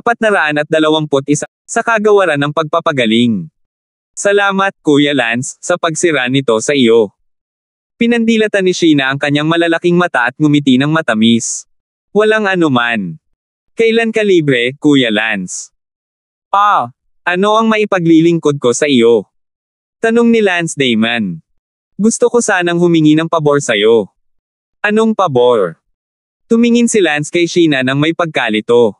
421 sa kagawaran ng pagpapagaling. Salamat, Kuya Lance, sa pagsira nito sa iyo. Pinandilatan ni Sheena ang kanyang malalaking mata at ngumiti ng matamis. Walang anuman. Kailan ka libre, Kuya Lance? Ano ang maipaglilingkod ko sa iyo? Tanong ni Lance Damon. Gusto ko sanang humingi ng pabor sa'yo. Anong pabor? Tumingin si Lance kay Sheena nang may pagkalito.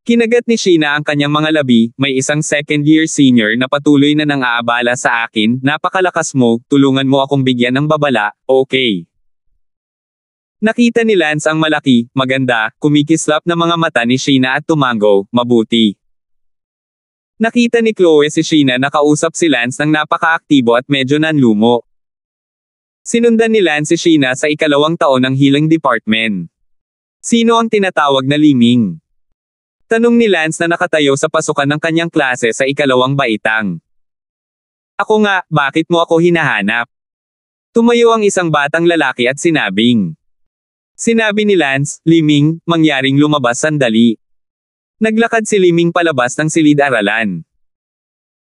Kinagat ni Sheena ang kanyang mga labi, may isang second-year senior na patuloy na nang aabala sa akin, napakalakas mo, tulungan mo akong bigyan ng babala, okay. Nakita ni Lance ang malaki, maganda, kumikislap na mga mata ni Sheena at tumango, mabuti. Nakita ni Chloe si Sheena na kausap si Lance ng napakaaktibo at medyo nanlumo. Sinundan ni Lance si Sheena sa 2nd taon ng Healing Department. Sino ang tinatawag na Liming? Tanong ni Lance na nakatayo sa pasukan ng kanyang klase sa 2nd baitang. Ako nga, bakit mo ako hinahanap? Tumayo ang isang batang lalaki at sinabing. Sinabi ni Lance, Liming, mangyaring lumabas sandali. Naglakad si Liming palabas ng silid-aralan.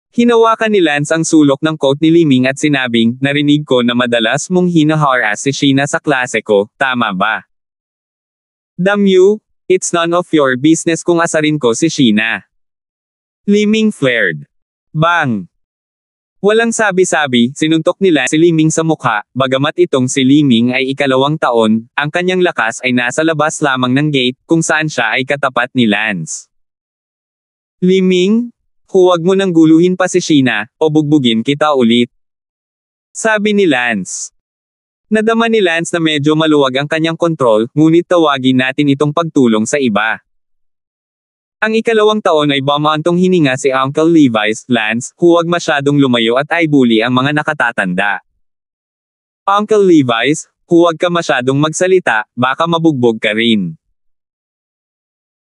Hinawakan ni Lance ang sulok ng coat ni Liming at sinabing, narinig ko na madalas mong hina-harass si Sheena sa klase ko, tama ba? Damn you! It's none of your business kung asarin ko si Sheena. Liming flared. Bang! Walang sabi-sabi, sinuntok nila si Liming sa mukha, bagamat itong si Liming ay 2nd taon, ang kanyang lakas ay nasa labas lamang ng gate, kung saan siya ay katapat ni Lance. Liming, huwag mo nang guluhin pa si Sheena, o bugbugin kita ulit. Sabi ni Lance. Nadama ni Lance na medyo maluwag ang kanyang kontrol, ngunit tawagin natin itong pagtulong sa iba. Ang 2nd taon ay bumantong hininga si Uncle Levi's, Lance, huwag masyadong lumayo at ay bully ang mga nakatatanda. Uncle Levi's, huwag ka masyadong magsalita, baka mabugbog ka rin.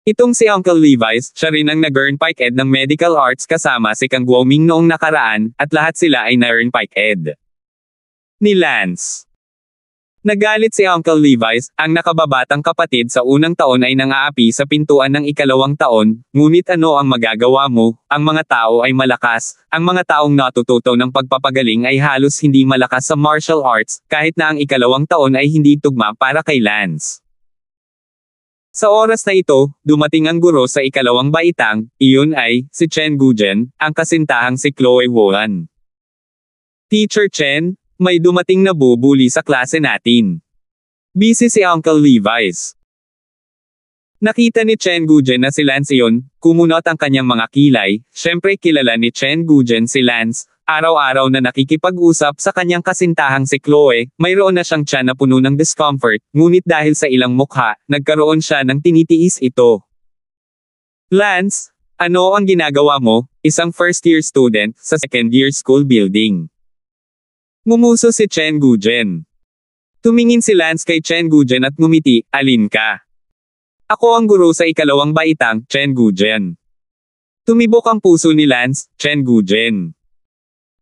Itong si Uncle Levi's, siya rin ang nag-earn Pike Ed ng Medical Arts kasama si Kang Guoming noong nakaraan, at lahat sila ay na-earn Pike Ed. Ni Lance. Nagalit si Uncle Levi's, ang nakababatang kapatid sa unang taon ay nang-aapi sa pintuan ng 2nd taon, ngunit ano ang magagawa mo, ang mga tao ay malakas, ang mga taong natututo ng pagpapagaling ay halos hindi malakas sa martial arts, kahit na ang 2nd taon ay hindi tugma para kay Lance. Sa oras na ito, dumating ang guro sa 2nd baitang, iyon ay, si Chen Gujen, ang kasintahang si Chloe Wuhan. Teacher Chen, may dumating na bubuli sa klase natin. Busy si Uncle Levi's. Nakita ni Chen Gujen na si Lance iyon, kumunot ang kanyang mga kilay, syempre kilala ni Chen Gujen si Lance, araw-araw na nakikipag-usap sa kanyang kasintahang si Chloe, mayroon na siyang tiyan na puno ng discomfort, ngunit dahil sa ilang mukha, nagkaroon siya ng tinitiis ito. Lance, ano ang ginagawa mo, isang first-year student, sa second-year school building? Ngumuso si Chen Gujen. Tumingin si Lance kay Chen Gujen at ngumiti, alin ka? Ako ang guro sa 2nd baitang, Chen Gujen. Tumibok ang puso ni Lance, Chen Gujen.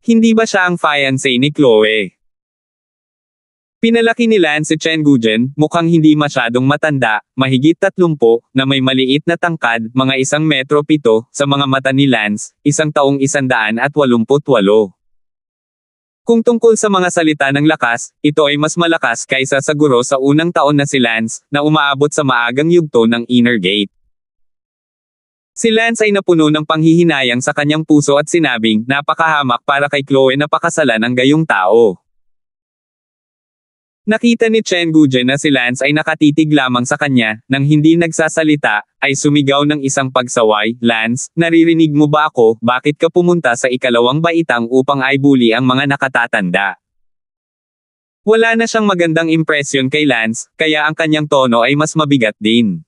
Hindi ba siya ang fiancé ni Chloe? Pinalaki ni Lance si Chen Gujen, mukhang hindi masyadong matanda, mahigit 30, na may maliit na tangkad, mga 1 metro 7, sa mga mata ni Lance, 1 taong 188. Kung tungkol sa mga salita ng lakas, ito ay mas malakas kaysa sa guro sa unang taon na si Lance, na umaabot sa maagang yugto ng inner gate. Si Lance ay napuno ng panghihinayang sa kanyang puso at sinabing, napakahamak para kay Chloe na pakasalan ng gayong tao. Nakita ni Chen Gujen na si Lance ay nakatitig lamang sa kanya, nang hindi nagsasalita, ay sumigaw ng isang pagsaway, Lance, naririnig mo ba ako, bakit ka pumunta sa 2nd baitang upang ay bully ang mga nakatatanda? Wala na siyang magandang impresyon kay Lance, kaya ang kanyang tono ay mas mabigat din.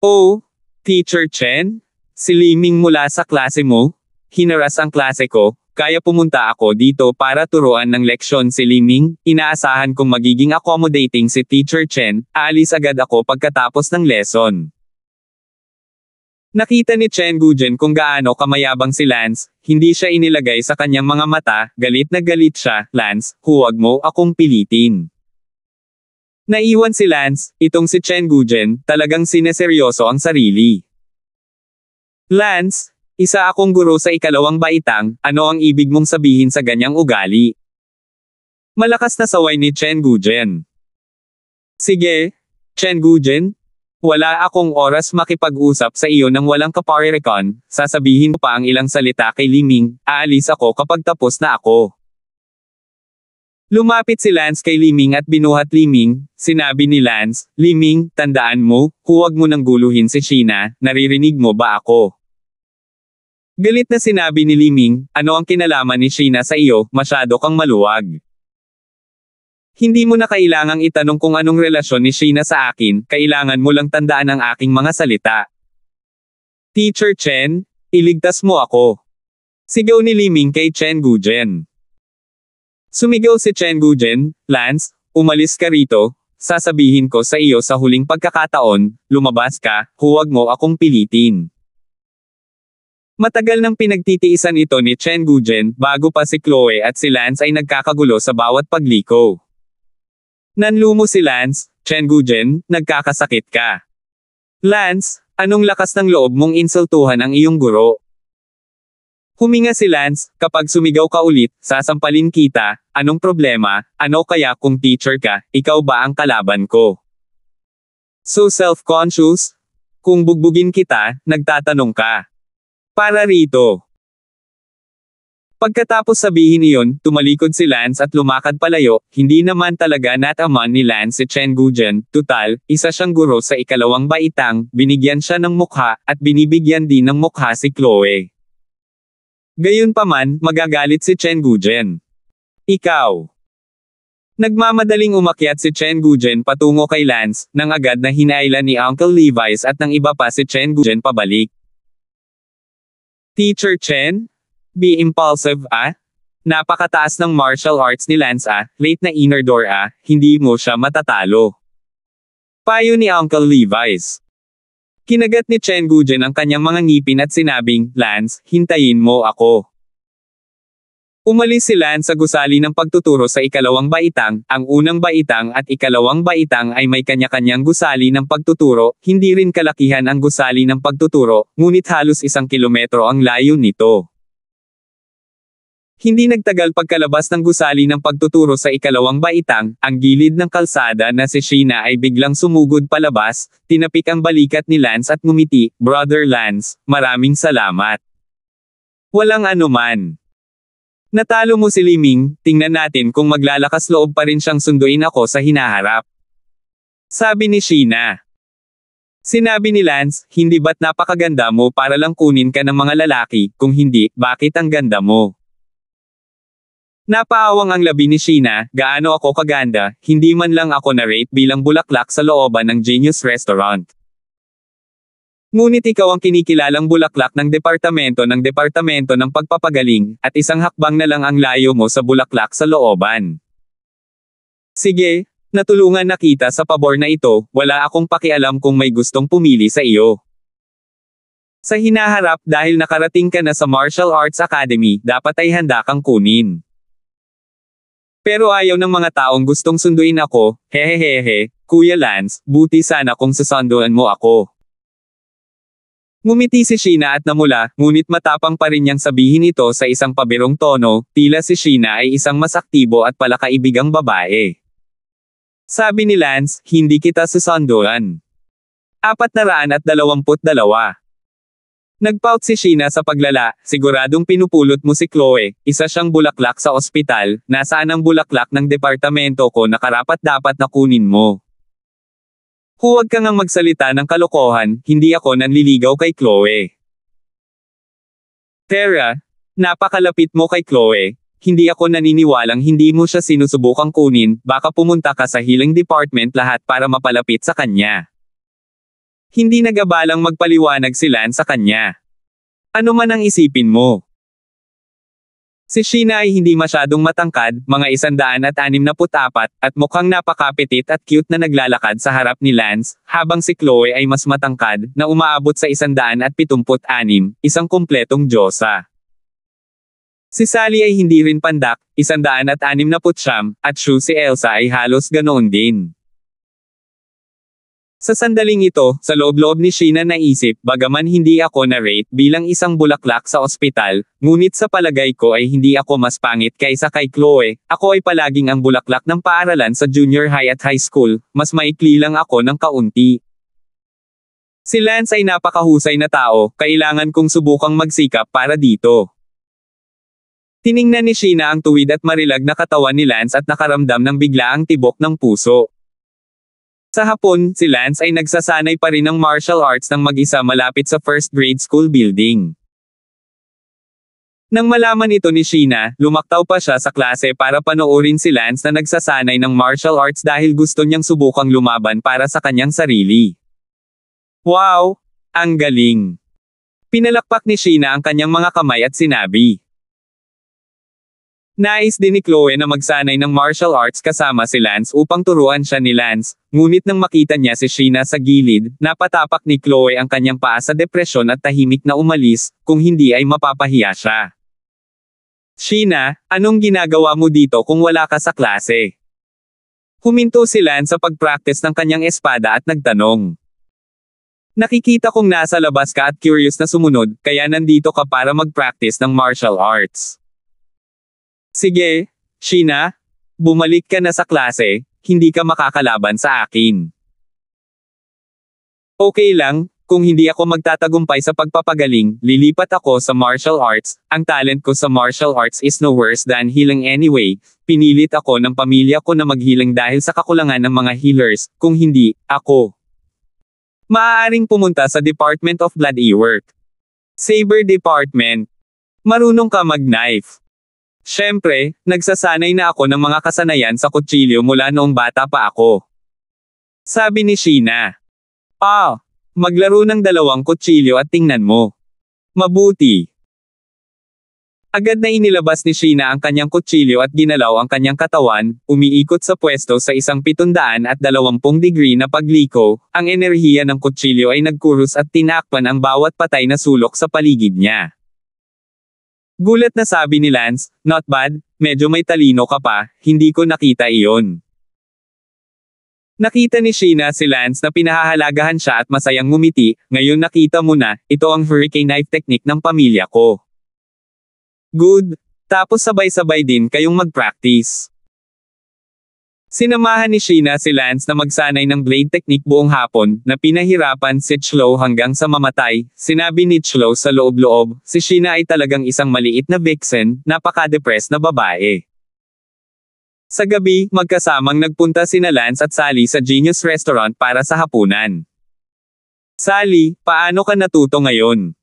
Oh, Teacher Chen? Si Liming mula sa klase mo? Hinaras ang klase ko, kaya pumunta ako dito para turuan ng leksyon si Liming, inaasahan kong magiging accommodating si Teacher Chen, aalis agad ako pagkatapos ng lesson. Nakita ni Chen Gujen kung gaano kamayabang si Lance, hindi siya inilagay sa kanyang mga mata, galit na galit siya, Lance, huwag mo akong pilitin. Naiwan si Lance, itong si Chen Gujen, talagang sineseryoso ang sarili. Lance, isa akong guro sa ikalawang baitang, ano ang ibig mong sabihin sa ganyang ugali? Malakas na saway ni Chen Gujen. Sige, Chen Gujen, wala akong oras makipag-usap sa iyo nang walang kaparerekon, sasabihin ko pa ang ilang salita kay Liming, aalis ako kapag tapos na ako. Lumapit si Lance kay Liming at binuhat Liming, sinabi ni Lance, Liming, tandaan mo, huwag mo nang guluhin si Sheena, naririnig mo ba ako? Galit na sinabi ni Liming, ano ang kinalaman ni Sheena sa iyo, masyado kang maluwag. Hindi mo na kailangang itanong kung anong relasyon ni Sheena sa akin, kailangan mo lang tandaan ang aking mga salita. Teacher Chen, iligtas mo ako. Sigaw ni Liming kay Chen Gujen. Sumigaw si Chen Gujen, Lance, umalis ka rito, sasabihin ko sa iyo sa huling pagkakataon, lumabas ka, huwag mo akong pilitin. Matagal nang pinagtitiisan ito ni Chen Gujen, bago pa si Chloe at si Lance ay nagkakagulo sa bawat pagliko. Nanlumo si Lance, Chen Gujen, nagkakasakit ka. Lance, anong lakas ng loob mong insultuhan ang iyong guro? Huminga si Lance, kapag sumigaw ka ulit, sasampalin kita, anong problema, ano kaya kung teacher ka, ikaw ba ang kalaban ko? So self-conscious? Kung bugbugin kita, nagtatanong ka. Para rito. Pagkatapos sabihin iyon, tumalikod si Lance at lumakad palayo, hindi naman talaga nataman ni Lance si Chen Gujen, tutal, isa siyang guro sa ikalawang baitang, binigyan siya ng mukha, at binibigyan din ng mukha si Chloe. Gayunpaman, magagalit si Chen Gujen. Ikaw. Nagmamadaling umakyat si Chen Gujen patungo kay Lance, nang agad na hinailan ni Uncle Levi's at ng iba pa si Chen Gujen pabalik. Teacher Chen? Be impulsive Napakataas ng martial arts ni Lance late na inner door hindi mo siya matatalo. Payo ni Uncle Levi's. Kinagat ni Chen Gujen ang kanyang mga ngipin at sinabing, Lance, hintayin mo ako. Umalis si Lance sa gusali ng pagtuturo sa ikalawang baitang, ang unang baitang at ikalawang baitang ay may kanya-kanyang gusali ng pagtuturo, hindi rin kalakihan ang gusali ng pagtuturo, ngunit halos 1 kilometro ang layo nito. Hindi nagtagal pagkalabas ng gusali ng pagtuturo sa ikalawang baitang, ang gilid ng kalsada na si Sheena ay biglang sumugod palabas, tinapik ang balikat ni Lance at ngumiti, Brother Lance, maraming salamat. Walang anuman. Natalo mo si Liming, tingnan natin kung maglalakas loob pa rin siyang sunduin ako sa hinaharap. Sabi ni Sheena. Sinabi ni Lance, hindi ba't napakaganda mo para lang kunin ka ng mga lalaki, kung hindi, bakit ang ganda mo? Napaawang ang labi ni Sheena, gaano ako kaganda, hindi man lang ako na-rate bilang bulaklak sa looban ng Genius Restaurant. Ngunit ikaw ang kinikilalang bulaklak ng departamento ng pagpapagaling, at isang hakbang na lang ang layo mo sa bulaklak sa looban. Sige, natulungan na kita sa pabor na ito, wala akong pakialam kung may gustong pumili sa iyo. Sa hinaharap dahil nakarating ka na sa Martial Arts Academy, dapat ay handa kang kunin. Pero ayaw ng mga taong gustong sunduin ako, hehehehe, Kuya Lance, buti sana kung sasanduan mo ako. Ngumiti si Sheena at namula, ngunit matapang pa rin niyang sabihin ito sa isang pabirong tono, tila si Sheena ay isang mas aktibo at palakaibigang babae. Sabi ni Lance, hindi kita sasanduan. 422. Nagpout si Sheena sa paglala, siguradong pinupulot mo si Chloe, isa siyang bulaklak sa ospital, nasaan ang bulaklak ng departamento ko na karapat-dapat na kunin mo. Huwag kang magsalita ng kalokohan, hindi ako nanliligaw kay Chloe. Tara, napakalapit mo kay Chloe, hindi ako naniniwalang hindi mo siya sinusubukang kunin, baka pumunta ka sa healing department lahat para mapalapit sa kanya. Hindi nagabalang magpaliwanag si Lance sa kanya. Ano man ang isipin mo. Si Sheena ay hindi masyadong matangkad, mga 164, at mukhang napakapitit at cute na naglalakad sa harap ni Lance, habang si Chloe ay mas matangkad, na umaabot sa 176, isang kumpletong diyosa. Si Sally ay hindi rin pandak, 169, at Shu si Elsa ay halos ganoon din. Sa sandaling ito, sa loob-loob ni Sheena naisip, bagaman hindi ako na-rate bilang isang bulaklak sa ospital, ngunit sa palagay ko ay hindi ako mas pangit kaysa kay Chloe, ako ay palaging ang bulaklak ng paaralan sa junior high at high school, mas maikli lang ako ng kaunti. Si Lance ay napakahusay na tao, kailangan kong subukang magsikap para dito. Tiningnan ni Sheena ang tuwid at marilag na katawan ni Lance at nakaramdam ng biglaang tibok ng puso. Sa hapon, si Lance ay nagsasanay pa rin ng martial arts ng mag-isa malapit sa first grade school building. Nang malaman ito ni Sheena, lumaktaw pa siya sa klase para panoorin si Lance na nagsasanay ng martial arts dahil gusto niyang subukang lumaban para sa kanyang sarili. Wow! Ang galing! Pinalakpak ni Sheena ang kanyang mga kamay at sinabi. Nais din ni Chloe na magsanay ng martial arts kasama si Lance upang turuan siya ni Lance, ngunit nang makita niya si Sheena sa gilid, napatapak ni Chloe ang kanyang paa sa depresyon at tahimik na umalis, kung hindi ay mapapahiya siya. Sheena, anong ginagawa mo dito kung wala ka sa klase? Huminto si Lance sa pag-practice ng kanyang espada at nagtanong. Nakikita kong nasa labas ka at curious na sumunod, kaya nandito ka para mag-practice ng martial arts. Sige, Sheena, bumalik ka na sa klase, hindi ka makakalaban sa akin. Okay lang, kung hindi ako magtatagumpay sa pagpapagaling, lilipat ako sa martial arts, ang talent ko sa martial arts is no worse than healing anyway, pinilit ako ng pamilya ko na maghiling dahil sa kakulangan ng mga healers, kung hindi, ako. Maaaring pumunta sa Department of Blood Work. Saber Department. Marunong ka mag-knife. Siyempre, nagsasanay na ako ng mga kasanayan sa kutsilyo mula noong bata pa ako. Sabi ni Sheena. Maglaro ng dalawang kutsilyo at tingnan mo. Mabuti. Agad na inilabas ni Sheena ang kanyang kutsilyo at ginalaw ang kanyang katawan, umiikot sa pwesto sa isang 720 degree na pagliko, ang enerhiya ng kutsilyo ay nagkurus at tinakpan ang bawat patay na sulok sa paligid niya. Gulat na sabi ni Lance, not bad, medyo may talino ka pa, hindi ko nakita iyon. Nakita ni Sheena si Lance na pinahahalagahan siya at masayang ngumiti, ngayon nakita mo na, ito ang hurricane knife technique ng pamilya ko. Good, tapos sabay-sabay din kayong mag-practice. Sinamahan ni Sheena si Lance na magsanay ng blade technique buong hapon, na pinahirapan si Chloe hanggang sa mamatay. Sinabi ni Chloe sa loob-loob, si Sheena ay talagang isang maliit na vixen, napaka-depressed na babae. Sa gabi, magkasamang nagpunta sina Lance at Sally sa Genius Restaurant para sa hapunan. Sally, paano ka natuto ngayon?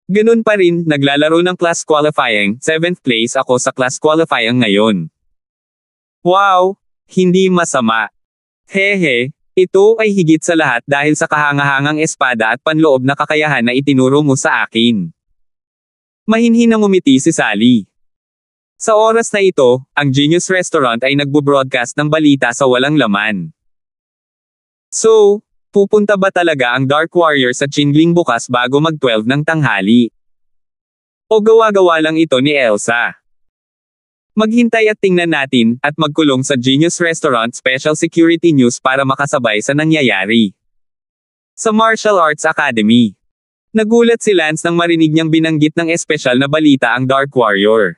Ganun pa rin, naglalaro ng class qualifying, 7th place ako sa class qualifying ngayon. Wow! Hindi masama. Hehe, ito ay higit sa lahat dahil sa kahangahangang espada at panloob na kakayahan na itinuro mo sa akin. Mahinhin na ngumiti si Sally. Sa oras na ito, ang Genius Restaurant ay nagbo-broadcast ng balita sa walang laman. So, pupunta ba talaga ang Dark Warrior sa Qingling bukas bago mag-12 ng tanghali? O gawa-gawa lang ito ni Elsa? Maghintay at tingnan natin, at magkulong sa Genius Restaurant Special Security News para makasabay sa nangyayari. Sa Martial Arts Academy. Nagulat si Lance nang marinig niyang binanggit ng espesyal na balita ang Dark Warrior.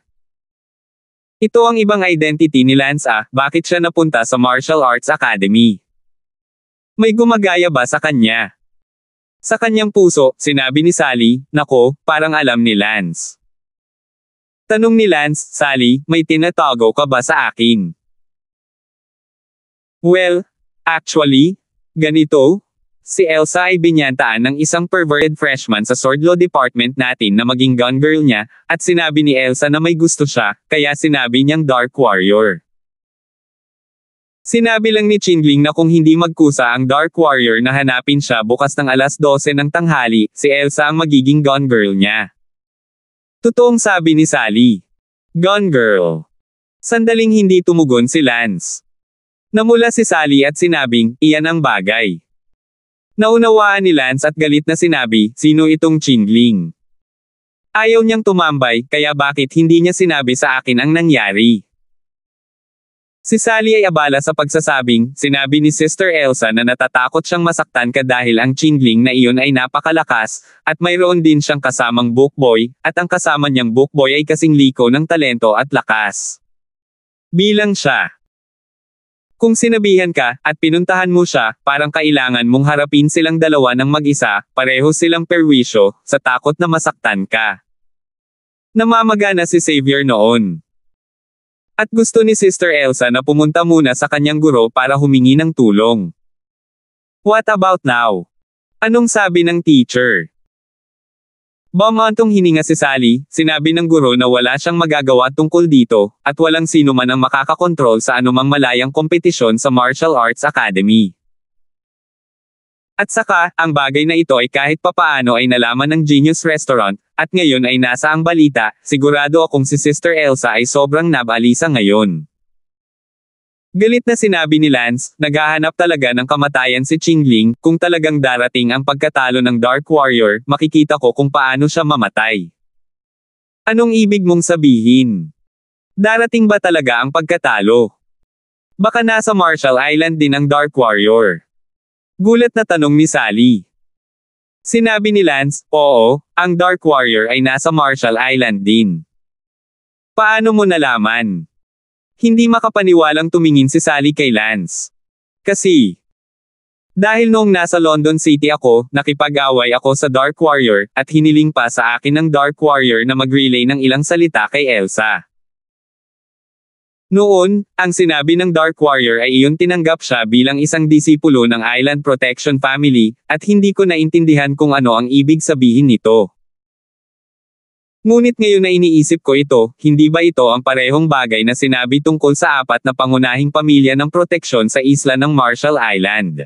Ito ang ibang identity ni Lance bakit siya napunta sa Martial Arts Academy? May gumagaya ba sa kanya? Sa kanyang puso, sinabi ni Sally, nako, parang alam ni Lance. Tanong ni Lance, Sally, may tinatago ka ba sa akin? Well, actually, ganito, si Elsa ay binyantaan ng isang perverted freshman sa sword law department natin na maging gun girl niya, at sinabi ni Elsa na may gusto siya, kaya sinabi niyang Dark Warrior. Sinabi lang ni Qingling na kung hindi magkusa ang Dark Warrior na hanapin siya bukas ng alas 12 ng tanghali, si Elsa ang magiging gun girl niya. Totoong sabi ni Sally. Gun girl. Sandaling hindi tumugon si Lance. Namula si Sally at sinabing, iyan ang bagay. Naunawaan ni Lance at galit na sinabi, sino itong Qingling? Ayaw niyang tumambay, kaya bakit hindi niya sinabi sa akin ang nangyari? Si Sally ay abala sa pagsasabing, sinabi ni Sister Elsa na natatakot siyang masaktan ka dahil ang Qingling na iyon ay napakalakas, at mayroon din siyang kasamang bookboy, at ang kasama niyang bookboy ay kasing liko ng talento at lakas. Bilang siya. Kung sinabihan ka, at pinuntahan mo siya, parang kailangan mong harapin silang dalawa ng mag-isa, pareho silang perwisyo, sa takot na masaktan ka. Namamagana si Xavier noon. At gusto ni Sister Elsa na pumunta muna sa kanyang guro para humingi ng tulong. What about now? Anong sabi ng teacher? Bumantong hininga si Sally, sinabi ng guro na wala siyang magagawa tungkol dito, at walang sino man ang makakakontrol sa anumang malayang kompetisyon sa Martial Arts Academy. At saka, ang bagay na ito ay kahit papaano ay nalaman ng Genius Restaurant, at ngayon ay nasa ang balita, sigurado akong si Sister Elsa ay sobrang nabalisa ngayon. Galit na sinabi ni Lance, naghahanap talaga ng kamatayan si Qingling, kung talagang darating ang pagkatalo ng Dark Warrior, makikita ko kung paano siya mamatay. Anong ibig mong sabihin? Darating ba talaga ang pagkatalo? Baka nasa Marshall Island din ang Dark Warrior. Gulat na tanong ni Sally. Sinabi ni Lance, oo, ang Dark Warrior ay nasa Marshall Island din. Paano mo nalaman? Hindi makapaniwalang tumingin si Sally kay Lance. Kasi, dahil noong nasa London City ako, nakipag-away ako sa Dark Warrior, at hiniling pa sa akin ng Dark Warrior na mag-relay ng ilang salita kay Elsa. Noon, ang sinabi ng Dark Warrior ay iyon tinanggap siya bilang isang disipulo ng Island Protection Family, at hindi ko naintindihan kung ano ang ibig sabihin nito. Ngunit ngayon na iniisip ko ito, hindi ba ito ang parehong bagay na sinabi tungkol sa apat na pangunahing pamilya ng proteksyon sa isla ng Marshall Island?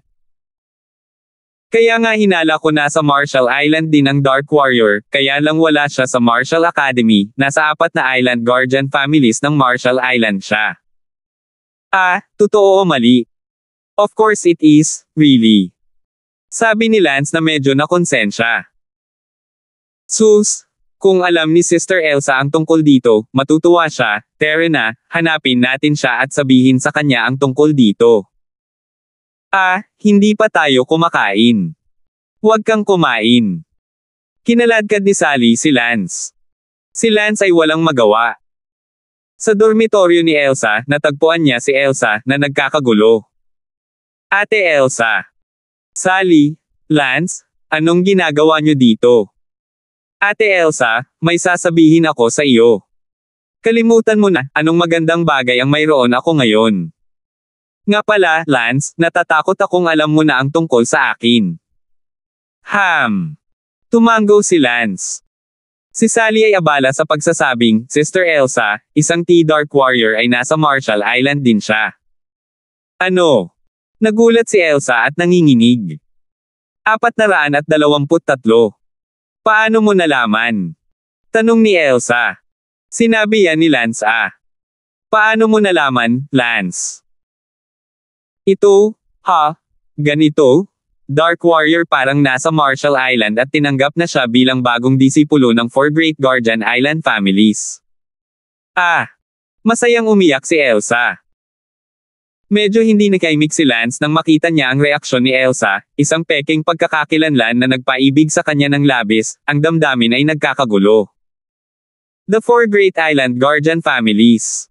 Kaya nga hinala ko nasa Marshall Island din ang Dark Warrior, kaya lang wala siya sa Marshall Academy, nasa apat na Island Guardian families ng Marshall Island siya. Ah, totoo o mali? Of course it is, really. Sabi ni Lance na medyo nakonsensya. Sus, kung alam ni Sister Elsa ang tungkol dito, matutuwa siya, tara na, hanapin natin siya at sabihin sa kanya ang tungkol dito. Ah, hindi pa tayo kumakain. Huwag kang kumain. Kinaladkad ni Sally si Lance. Si Lance ay walang magawa. Sa dormitoryo ni Elsa, natagpuan niya si Elsa na nagkakagulo. Ate Elsa. Sally, Lance, anong ginagawa niyo dito? Ate Elsa, may sasabihin ako sa iyo. Kalimutan mo na, anong magandang bagay ang mayroon ako ngayon. Nga pala, Lance, natatakot akong alam mo na ang tungkol sa akin. Tumango si Lance. Si Sally ay abala sa pagsasabing, Sister Elsa, isang T-Dark Warrior ay nasa Marshall Island din siya. Ano? Nagulat si Elsa at nanginginig. 423. Paano mo nalaman? Tanong ni Elsa. Sinabi yan ni Lance Paano mo nalaman, Lance? Ito, ganito? Dark Warrior parang nasa Marshall Island at tinanggap na siya bilang bagong disipulo ng 4 Great Guardian Island families. Masayang umiyak si Elsa. Medyo hindi nakaimik si Lance nang makita niya ang reaksyon ni Elsa, isang peking pagkakakilanlan na nagpaibig sa kanya ng labis, ang damdamin ay nagkakagulo. The 4 Great Island Guardian Families.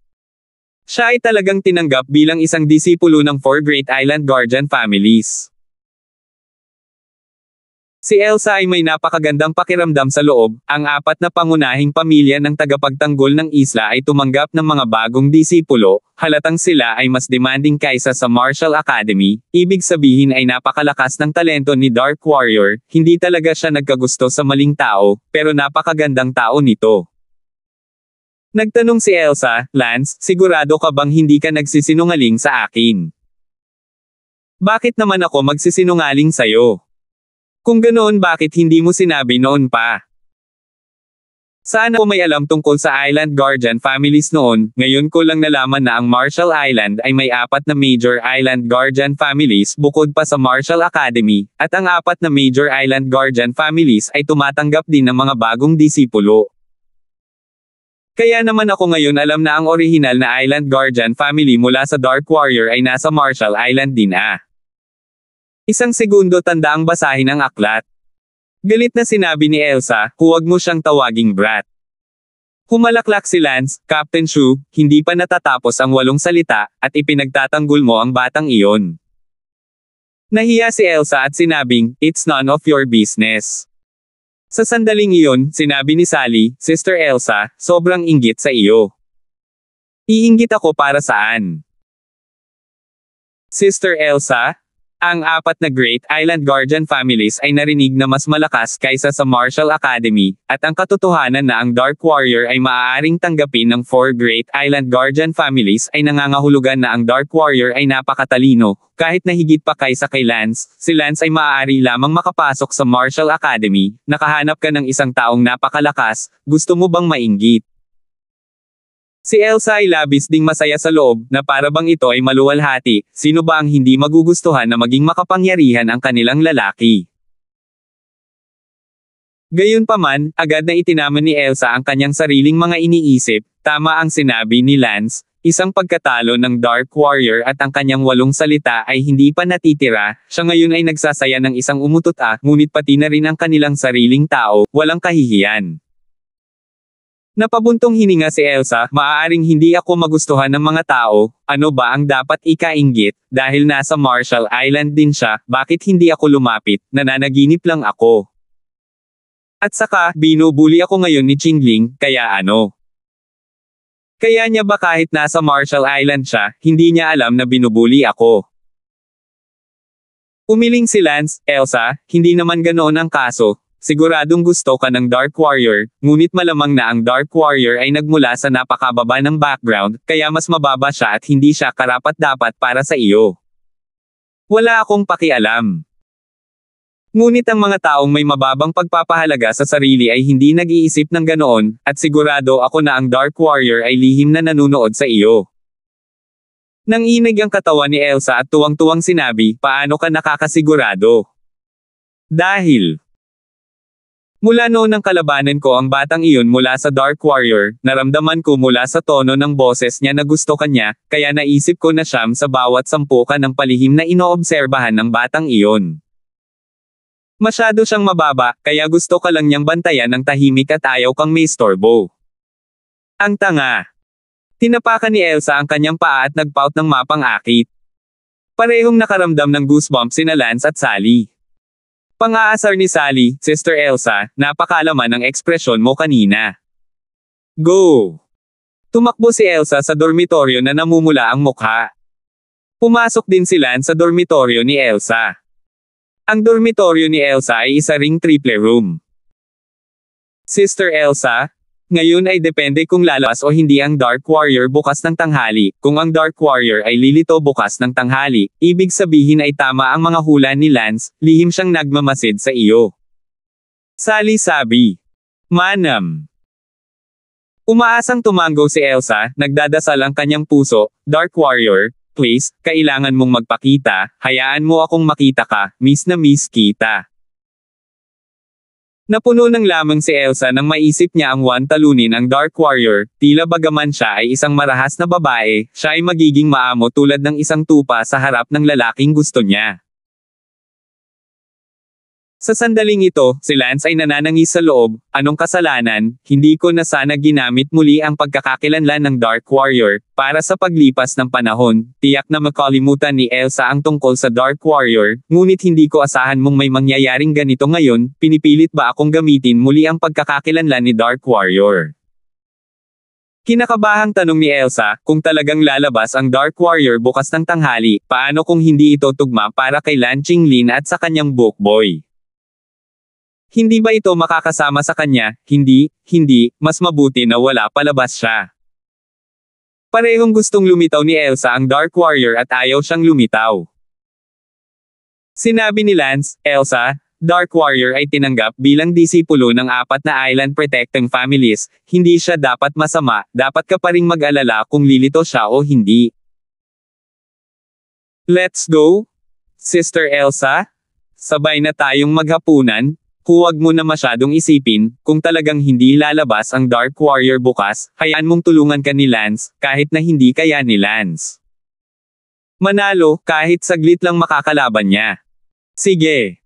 Siya ay talagang tinanggap bilang isang disipulo ng 4 Great Island Guardian Families. Si Elsa ay may napakagandang pakiramdam sa loob, ang apat na pangunahing pamilya ng tagapagtanggol ng isla ay tumanggap ng mga bagong disipulo, halatang sila ay mas demanding kaysa sa Marshall Academy, ibig sabihin ay napakalakas ng talento ni Dark Warrior, hindi talaga siya nagkagusto sa maling tao, pero napakagandang tao nito. Nagtanong si Elsa, Lance, sigurado ka bang hindi ka nagsisinungaling sa akin? Bakit naman ako magsisinungaling sa'yo? Kung ganoon bakit hindi mo sinabi noon pa? Sana ko may alam tungkol sa Island Guardian families noon, ngayon ko lang nalaman na ang Marshall Island ay may 4 na major Island Guardian families bukod pa sa Marshall Academy, at ang 4 na major Island Guardian families ay tumatanggap din ng mga bagong disipulo. Kaya naman ako ngayon alam na ang orihinal na Island Guardian family mula sa Dark Warrior ay nasa Marshall Island din ah. Isang segundo tandaang basahin ang aklat. Galit na sinabi ni Elsa, huwag mo siyang tawaging brat. Humalaklak si Lance, Captain Shu, hindi pa natatapos ang 8 salita, at ipinagtatanggol mo ang batang iyon. Nahiya si Elsa at sinabing, it's none of your business. Sa sandaling iyon, sinabi ni Sally, Sister Elsa, sobrang inggit sa iyo. Iinggit ako para saan? Sister Elsa? Ang 4 na Great Island Guardian families ay narinig na mas malakas kaysa sa Marshall Academy, at ang katotohanan na ang Dark Warrior ay maaaring tanggapin ng 4 Great Island Guardian families ay nangangahulugan na ang Dark Warrior ay napakatalino, kahit na higit pa kaysa kay Lance, si Lance ay maaari lamang makapasok sa Marshall Academy, nakahanap ka ng isang taong napakalakas, gusto mo bang mainggit? Si Elsa ay labis ding masaya sa loob, na para bang ito ay maluwalhati, sino ba ang hindi magugustuhan na maging makapangyarihan ang kanilang lalaki? Gayunpaman, agad na itinaman ni Elsa ang kanyang sariling mga iniisip, tama ang sinabi ni Lance, isang pagkatalo ng Dark Warrior at ang kanyang 8 salita ay hindi pa natitira, siya ngayon ay nagsasaya ng isang umutot ngunit pati na rin ang kanilang sariling tao, walang kahihiyan. Napabuntong hininga si Elsa, maaaring hindi ako magustuhan ng mga tao, ano ba ang dapat ikainggit, dahil nasa Marshall Island din siya, bakit hindi ako lumapit, nananaginip lang ako. At saka, binubuli ako ngayon ni Qingling, kaya ano? Kaya niya ba kahit nasa Marshall Island siya, hindi niya alam na binubuli ako? Umiling si Lance, Elsa, hindi naman ganoon ang kaso. Siguradong gusto ka ng Dark Warrior, ngunit malamang na ang Dark Warrior ay nagmula sa napakababa ng background, kaya mas mababa siya at hindi siya karapat-dapat para sa iyo. Wala akong pakialam. Ngunit ang mga taong may mababang pagpapahalaga sa sarili ay hindi nag-iisip ng ganoon, at sigurado ako na ang Dark Warrior ay lihim na nanunood sa iyo. Nanginig ang katawan ni Elsa at tuwang-tuwang sinabi, paano ka nakakasigurado? Dahil mula noon nang kalabanan ko ang batang iyon mula sa Dark Warrior, naramdaman ko mula sa tono ng boses niya na gusto kanya, kaya naisip ko na siyam sa bawat sampukan ng palihim na inoobserbahan ng batang iyon. Masyado siyang mababa, kaya gusto ka lang niyang bantayan ng tahimik at ayaw kang may istorbo. Ang tanga. Tinapakan ni Elsa ang kanyang paa at nagpout ng mapang akit. Parehong nakaramdam ng goosebumps sina Lance at Sally. Pang-aasar ni Sally, Sister Elsa, napakalaman ng ekspresyon mo kanina. Go! Tumakbo si Elsa sa dormitoryo na namumula ang mukha. Pumasok din si Lance sa dormitoryo ni Elsa. Ang dormitoryo ni Elsa ay isa ring triple room. Sister Elsa, ngayon ay depende kung lalabas o hindi ang Dark Warrior bukas ng tanghali. Kung ang Dark Warrior ay lilito bukas ng tanghali, ibig sabihin ay tama ang mga hula ni Lance, lihim siyang nagmamasid sa iyo. Sally sabi. Manam. Umaasang tumango si Elsa, nagdadasal ang kanyang puso, Dark Warrior, please, kailangan mong magpakita, hayaan mo akong makita ka, miss na miss kita. Napuno ng lamang si Elsa nang maisip niya ang talunin ang Dark Warrior, tila bagaman siya ay isang marahas na babae, siya ay magiging maamo tulad ng isang tupa sa harap ng lalaking gusto niya. Sa sandaling ito, si Lance ay nananangis sa loob, anong kasalanan, hindi ko na sana ginamit muli ang pagkakakilanlan ng Dark Warrior, para sa paglipas ng panahon, tiyak na makalimutan ni Elsa ang tungkol sa Dark Warrior, ngunit hindi ko asahan mong may mangyayaring ganito ngayon, pinipilit ba akong gamitin muli ang pagkakakilanlan ni Dark Warrior? Kinakabahang tanong ni Elsa, kung talagang lalabas ang Dark Warrior bukas ng tanghali, paano kung hindi ito tugma para kay Lan Qinglin at sa kanyang book boy? Hindi ba ito makakasama sa kanya? Hindi, mas mabuti na wala palabas siya. Parehong gustong lumitaw ni Elsa ang Dark Warrior at ayaw siyang lumitaw. Sinabi ni Lance, Elsa, Dark Warrior ay tinanggap bilang disipulo ng 4 na Island Protecting Families, hindi siya dapat masama, dapat ka pa ring mag-alala kung lilito siya o hindi. Let's go? Sister Elsa? Sabay na tayong maghapunan? huwag mo na masyadong isipin, kung talagang hindi lalabas ang Dark Warrior bukas, hayaan mong tulungan ka ni Lance, kahit na hindi kaya ni Lance manalo, kahit saglit lang makakalaban niya. Sige.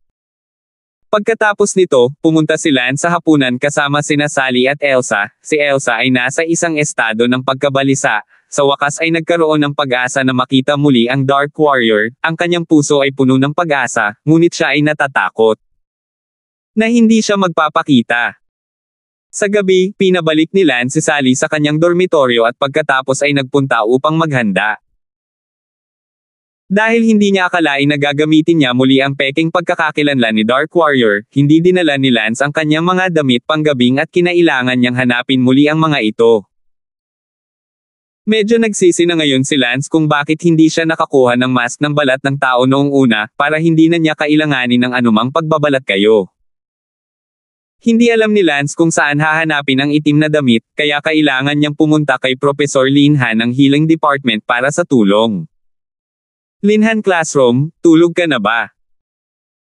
Pagkatapos nito, pumunta si Lance sa hapunan kasama sina Sally at Elsa. Si Elsa ay nasa isang estado ng pagkabalisa. Sa wakas ay nagkaroon ng pag-asa na makita muli ang Dark Warrior. Ang kanyang puso ay puno ng pag-asa, ngunit siya ay natatakot na hindi siya magpapakita. Sa gabi, pinabalik ni Lance si Sally sa kanyang dormitoryo at pagkatapos ay nagpunta upang maghanda. Dahil hindi niya akalain na gagamitin niya muli ang peking pagkakakilanlan ni Dark Warrior, hindi dinala ni Lance ang kanyang mga damit panggabing at kinailangan niyang hanapin muli ang mga ito. Medyo nagsisi na ngayon si Lance kung bakit hindi siya nakakuha ng mask ng balat ng tao noong una, para hindi na niya kailanganin ng anumang pagbabalat kayo. Hindi alam ni Lance kung saan hahanapin ang itim na damit, kaya kailangan niyang pumunta kay Professor Lin Han ng Healing Department para sa tulong. Linhan Classroom, tulog ka na ba?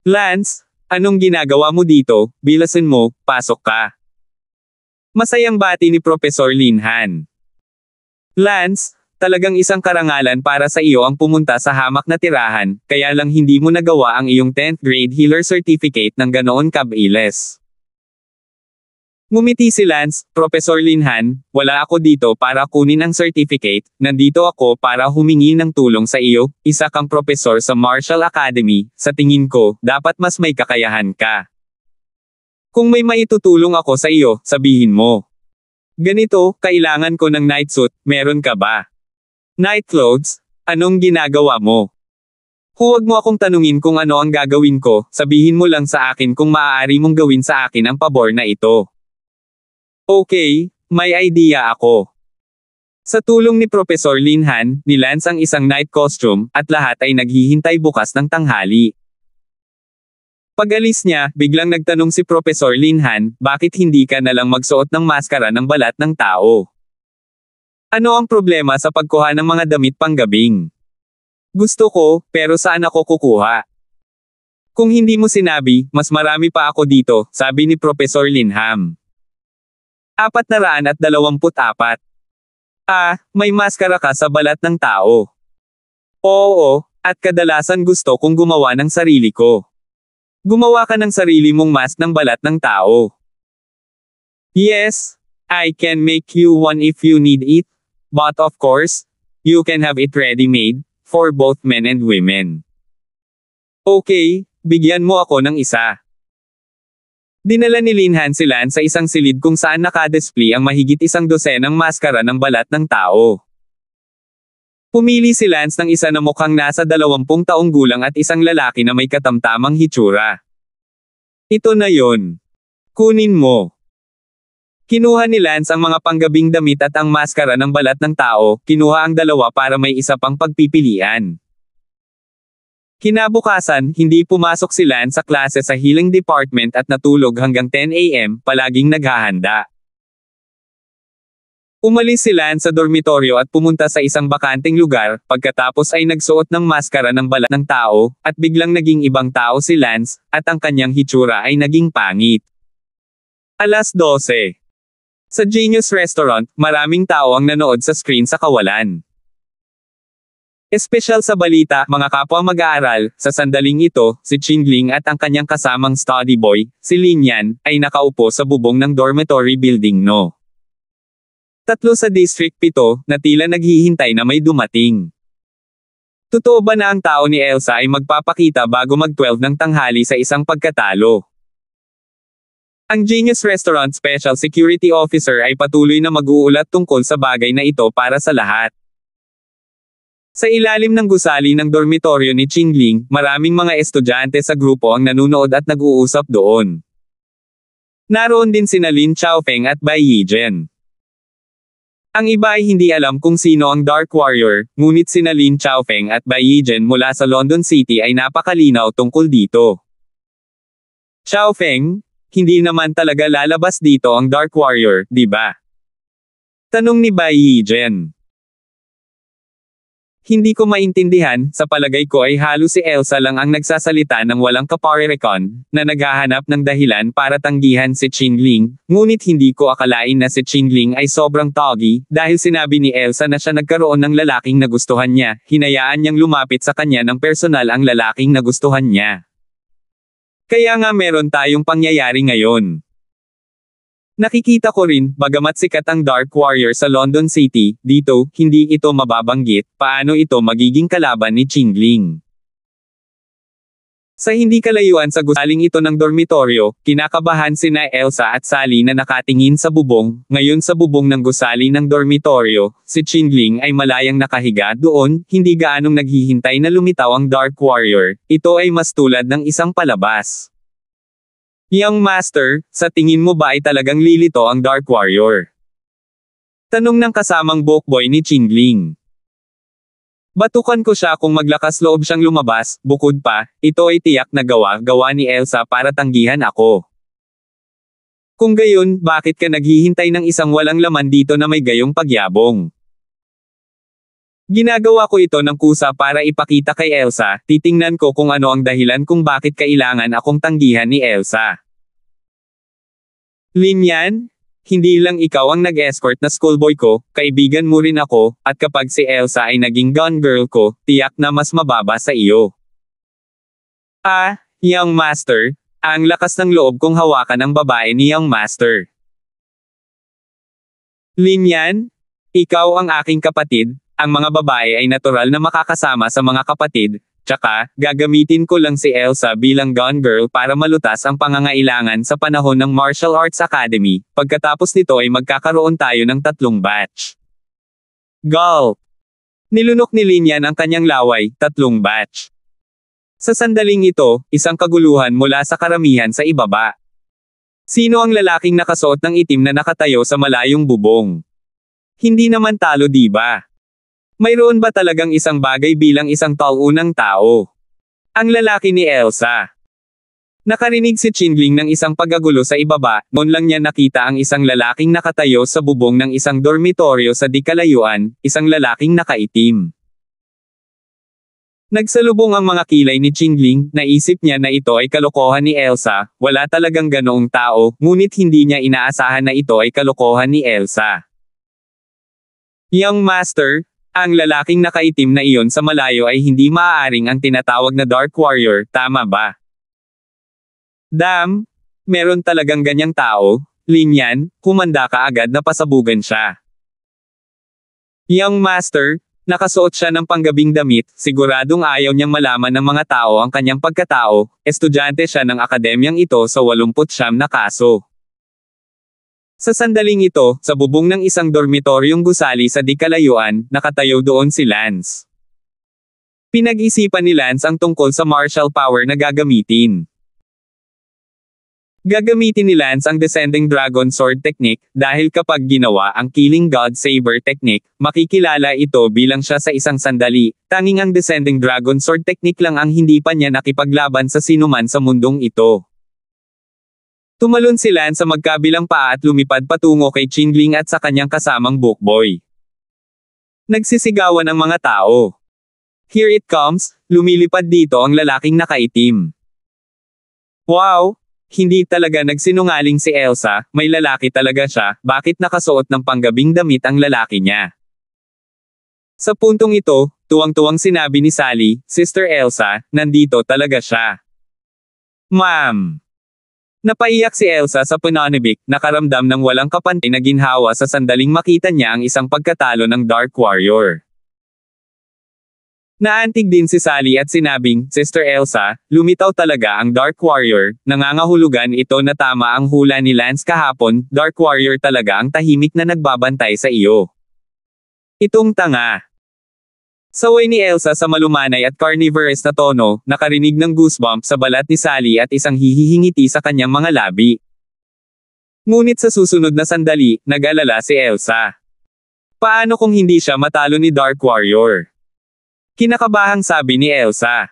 Lance, anong ginagawa mo dito? Bilasin mo, pasok ka. Masayang bati ni Professor Linhan. Lance, talagang isang karangalan para sa iyo ang pumunta sa hamak na tirahan, kaya lang hindi mo nagawa ang iyong 10th grade healer certificate ng ganoon kabilis. Ngumiti si Lance, Professor Linhan, wala ako dito para kunin ang certificate, nandito ako para humingi ng tulong sa iyo, isa kang profesor sa Martial Academy, sa tingin ko, dapat mas may kakayahan ka. Kung may maitutulong ako sa iyo, sabihin mo. Ganito, kailangan ko ng night suit, meron ka ba? Night clothes, anong ginagawa mo? Huwag mo akong tanungin kung ano ang gagawin ko, sabihin mo lang sa akin kung maaari mong gawin sa akin ang pabor na ito. Okay, may idea ako. Sa tulong ni Professor Linhan, ni Lance ang isang night costume, at lahat ay naghihintay bukas ng tanghali. Pag-alis niya, biglang nagtanong si Professor Linhan, bakit hindi ka nalang magsuot ng maskara ng balat ng tao? Ano ang problema sa pagkuha ng mga damit panggabing? Gusto ko, pero saan ako kukuha? Kung hindi mo sinabi, mas marami pa ako dito, sabi ni Professor Linham. 424. May maskara ka sa balat ng tao. Oo, at kadalasan gusto kong gumawa ng sarili ko. Gumawa ka ng sarili mong mask ng balat ng tao. Yes, I can make you one if you need it, but of course, you can have it ready-made, for both men and women. Okay, bigyan mo ako ng isa. Dinala ni Linhan si Lance sa isang silid kung saan nakadisplay ang mahigit 100 maskara ng balat ng tao. Pumili si Lance ng isa na mukhang nasa 20 taong gulang at isang lalaki na may katamtamang hitsura. Ito na yon. Kunin mo. Kinuha ni Lance ang mga panggabing damit at ang maskara ng balat ng tao, kinuha ang dalawa para may isa pang pagpipilian. Kinabukasan, hindi pumasok si Lance sa klase sa Healing Department at natulog hanggang 10 AM, palaging naghahanda. Umalis si Lance sa dormitoryo at pumunta sa isang bakanteng lugar, pagkatapos ay nagsuot ng maskara ng balat ng tao, at biglang naging ibang tao si Lance, at ang kanyang hitsura ay naging pangit. 12:00. Sa Genius Restaurant, maraming tao ang nanood sa screen sa kawalan. Espesyal sa balita, mga kapwa mag-aaral, sa sandaling ito, si Qingling at ang kanyang kasamang study boy, si Lin Yan, ay nakaupo sa bubong ng dormitory building no. 3 sa District 7, na tila naghihintay na may dumating. Totoo ba na ang tao ni Elsa ay magpapakita bago mag-12 ng tanghali sa isang pagkatalo? Ang Genius Restaurant Special Security Officer ay patuloy na mag-uulat tungkol sa bagay na ito para sa lahat. Sa ilalim ng gusali ng dormitoryo ni Qingling, maraming mga estudyante sa grupo ang nanunood at nag-uusap doon. Naroon din sina Lin Chaofeng at Bai Yijen. Ang iba ay hindi alam kung sino ang Dark Warrior, ngunit sina Lin Chaofeng at Bai Yijen mula sa London City ay napakalinaw tungkol dito. Chaofeng, hindi naman talaga lalabas dito ang Dark Warrior, di ba? Tanong ni Bai Yijen. Hindi ko maintindihan, sa palagay ko ay halos si Elsa lang ang nagsasalita ng walang kaparerekon, na naghahanap ng dahilan para tanggihan si Qingling, ngunit hindi ko akalain na si Qingling ay sobrang tawgi, dahil sinabi ni Elsa na siya nagkaroon ng lalaking nagustuhan niya, hinayaan niyang lumapit sa kanya ng personal ang lalaking nagustuhan niya. Kaya nga meron tayong pangyayari ngayon. Nakikita ko rin, bagamat sikat ang Dark Warrior sa London City, dito, hindi ito mababanggit, paano ito magiging kalaban ni Qingling. Sa hindi kalayuan sa gusaling ito ng dormitoryo, kinakabahan sina Elsa at Sally na nakatingin sa bubong, ngayon sa bubong ng gusali ng dormitoryo, si Qingling ay malayang nakahiga doon, hindi gaanong naghihintay na lumitaw ang Dark Warrior, ito ay mas tulad ng isang palabas. Young Master, sa tingin mo ba ay talagang lilito ang Dark Warrior? Tanong ng kasamang bokboy ni Qingling. Batukan ko siya kung maglakas loob siyang lumabas, bukod pa, ito ay tiyak na gawa ni Elsa para tanggihan ako. Kung gayon, bakit ka naghihintay ng isang walang laman dito na may gayong pagyabong? Ginagawa ko ito ng kusa para ipakita kay Elsa, titingnan ko kung ano ang dahilan kung bakit kailangan akong tanggihan ni Elsa. Linyan? Hindi lang ikaw ang nag-escort na schoolboy ko, kaibigan mo rin ako, at kapag si Elsa ay naging gone girl ko, tiyak na mas mababa sa iyo. Young Master, ang lakas ng loob kong hawakan ang babae ni Young Master. Linyan? Ikaw ang aking kapatid, ang mga babae ay natural na makakasama sa mga kapatid, tsaka, gagamitin ko lang si Elsa bilang gone girl para malutas ang pangangailangan sa panahon ng Martial Arts Academy, pagkatapos nito ay magkakaroon tayo ng 3 batch. Gulp! Nilunok ni Linyan ang kanyang laway, 3 batch. Sa sandaling ito, isang kaguluhan mula sa karamihan sa ibaba. Sino ang lalaking nakasuot ng itim na nakatayo sa malayong bubong? Hindi naman talo, di ba? Mayroon ba talagang isang bagay bilang isang taunang tao? Ang lalaki ni Elsa. Nakarinig si Qingling ng isang paggagulo sa ibaba, noon lang niya nakita ang isang lalaking nakatayo sa bubong ng isang dormitoryo sa di kalayuan, isang lalaking nakaitim. Nagsalubong ang mga kilay ni Qingling, naisip niya na ito ay kalokohan ni Elsa, wala talagang ganoong tao, ngunit hindi niya inaasahan na ito ay kalokohan ni Elsa. Young Master, ang lalaking nakaitim na iyon sa malayo ay hindi maaaring ang tinatawag na Dark Warrior, tama ba? Damn! Meron talagang ganyang tao, Linyan, humanda ka agad na pasabugan siya. Young Master, nakasuot siya ng panggabing damit, siguradong ayaw niyang malaman ng mga tao ang kanyang pagkatao, estudyante siya ng akademyang ito sa 89 na kaso. Sa sandaling ito, sa bubong ng isang dormitoryong gusali sa di kalayuan, nakatayo doon si Lance. Pinag-isipan ni Lance ang tungkol sa martial power na gagamitin. Gagamitin ni Lance ang Descending Dragon Sword Technique, dahil kapag ginawa ang Killing God Saber Technique, makikilala ito bilang siya sa isang sandali, tanging ang Descending Dragon Sword Technique lang ang hindi pa niya nakipaglaban sa sinuman sa mundong ito. Tumalon si Lance sa magkabilang paa at lumipad patungo kay Qingling at sa kanyang kasamang bokboy. Nagsisigawan ang mga tao. Here it comes, lumilipad dito ang lalaking nakaitim. Wow! Hindi talaga nagsinungaling si Elsa, may lalaki talaga siya, bakit nakasuot ng panggabing damit ang lalaki niya? Sa puntong ito, tuwang-tuwang sinabi ni Sally, Sister Elsa, nandito talaga siya. Ma'am! Napaiyak si Elsa sa pananibik, nakaramdam ng walang kapantay na ginhawa sa sandaling makita niya ang isang pagkatalo ng Dark Warrior. Naantig din si Sally at sinabing, Sister Elsa, lumitaw talaga ang Dark Warrior, nangangahulugan ito na tama ang hula ni Lance kahapon, Dark Warrior talaga ang tahimik na nagbabantay sa iyo. Itong tanga. Saway ni Elsa sa malumanay at carnivorous na tono, nakarinig ng goosebump sa balat ni Sally at isang hihihingiti sa kanyang mga labi. Ngunit sa susunod na sandali, nag-alala si Elsa. Paano kung hindi siya matalo ni Dark Warrior? Kinakabahang sabi ni Elsa.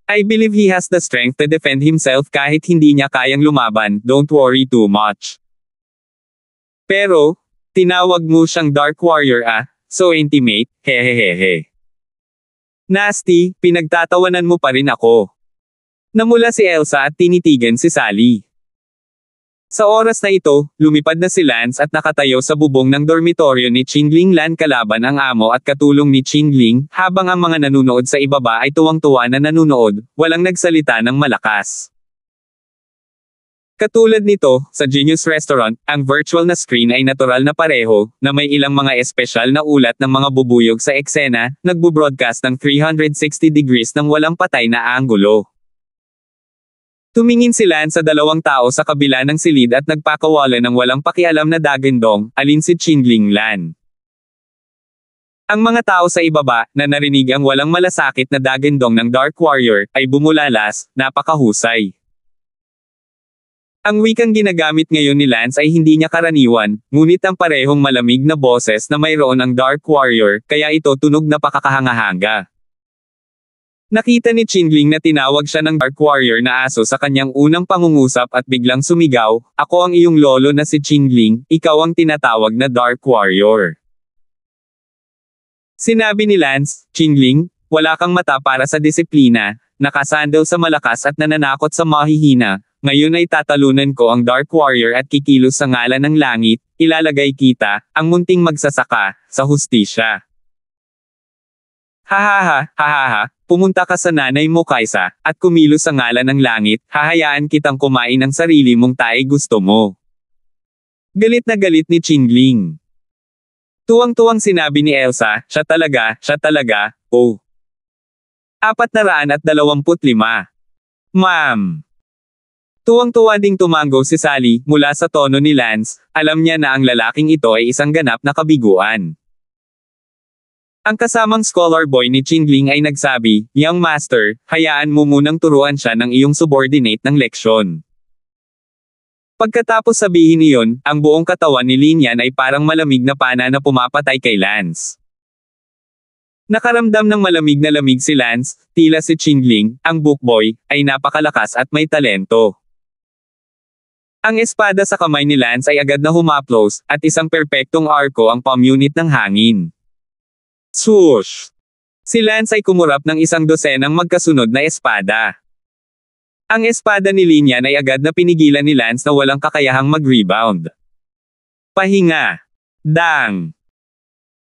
I believe he has the strength to defend himself kahit hindi niya kayang lumaban, don't worry too much. Pero, tinawag mo siyang Dark Warrior so intimate, hehehehe. Nasty, pinagtatawanan mo pa rin ako. Namula si Elsa at tinitigan si Sally. Sa oras na ito, lumipad na si Lance at nakatayo sa bubong ng dormitoryo ni Qingling Lan kalaban ang amo at katulong ni Qingling, habang ang mga nanunood sa ibaba ay tuwang-tuwa na nanunood, walang nagsalita ng malakas. Katulad nito, sa Genius Restaurant, ang virtual na screen ay natural na pareho, na may ilang mga espesyal na ulat ng mga bubuyog sa eksena, nagbo-broadcast ng 360 degrees ng walang patay na anggulo. Tumingin si Lance sa dalawang tao sa kabila ng silid at nagpakawala ng walang pakialam na dagandong, alin si Qingling Lan. Ang mga tao sa ibaba, na narinig ang walang malasakit na dagandong ng Dark Warrior, ay bumulalas, napakahusay. Ang wikang ginagamit ngayon ni Lance ay hindi niya karaniwan, ngunit ang parehong malamig na boses na mayroon ang Dark Warrior, kaya ito tunog na pakakahanga-hanga. Nakita ni Qingling na tinawag siya ng Dark Warrior na aso sa kanyang unang pangungusap at biglang sumigaw, "Ako ang iyong lolo na si Qingling, ikaw ang tinatawag na Dark Warrior." Sinabi ni Lance, "Qingling, wala kang mata para sa disiplina, nakasandal sa malakas at nananakot sa mahihina, ngayon ay tatalunan ko ang Dark Warrior at kikilos sa ngalan ng langit, ilalagay kita, ang munting magsasaka, sa hustisya." Hahaha, hahaha, pumunta ka sa nanay mo kaysa, at kumilos sa ngalan ng langit, hahayaan kitang kumain ng sarili mong tae gusto mo. Galit na galit ni Qingling. Tuwang-tuwang sinabi ni Elsa, siya talaga, oh. 425. Ma'am. Tuwang-tuwa ding tumango si Sally, mula sa tono ni Lance, alam niya na ang lalaking ito ay isang ganap na kabiguan. Ang kasamang scholar boy ni Qingling ay nagsabi, "Young master, hayaan mo munang turuan siya ng iyong subordinate ng leksyon." Pagkatapos sabihin iyon, ang buong katawan ni Lin Yan ay parang malamig na pana na pumapatay kay Lance. Nakaramdam ng malamig na lamig si Lance, tila si Qingling, ang bookboy, ay napakalakas at may talento. Ang espada sa kamay ni Lance ay agad na humaplos, at isang perpektong arko ang palm-unit ng hangin. Swoosh! Si Lance ay kumurap ng isang dosenang magkasunod na espada. Ang espada ni Lin Yan ay agad na pinigilan ni Lance na walang kakayahang mag-rebound. Pahinga. Dang!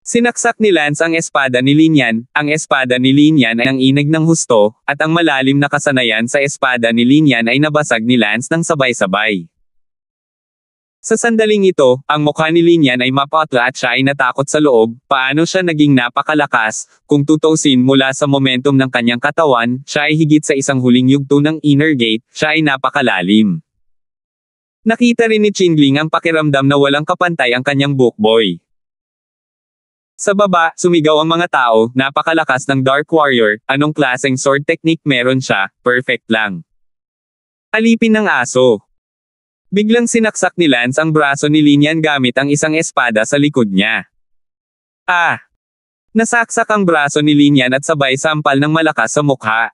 Sinaksak ni Lance ang espada ni Lin Yan. Ang espada ni Lin Yan ay ang inig ng husto, at ang malalim na kasanayan sa espada ni Lin Yan ay nabasag ni Lance ng sabay-sabay. Sa sandaling ito, ang mukha ni Lin Yan ay mapatla at siya ay natakot sa loob, paano siya naging napakalakas, kung tutuusin mula sa momentum ng kanyang katawan, siya ay higit sa isang huling yugto ng inner gate, siya ay napakalalim. Nakita rin ni Qingling ang pakiramdam na walang kapantay ang kanyang bookboy. Sa baba, sumigaw ang mga tao, napakalakas ng Dark Warrior, anong klaseng sword technique meron siya, perfect lang. Alipin ng aso. Biglang sinaksak ni Lance ang braso ni Lin Yan gamit ang isang espada sa likod niya. Nasaksak ang braso ni Lin Yan at sabay sampal ng malakas sa mukha.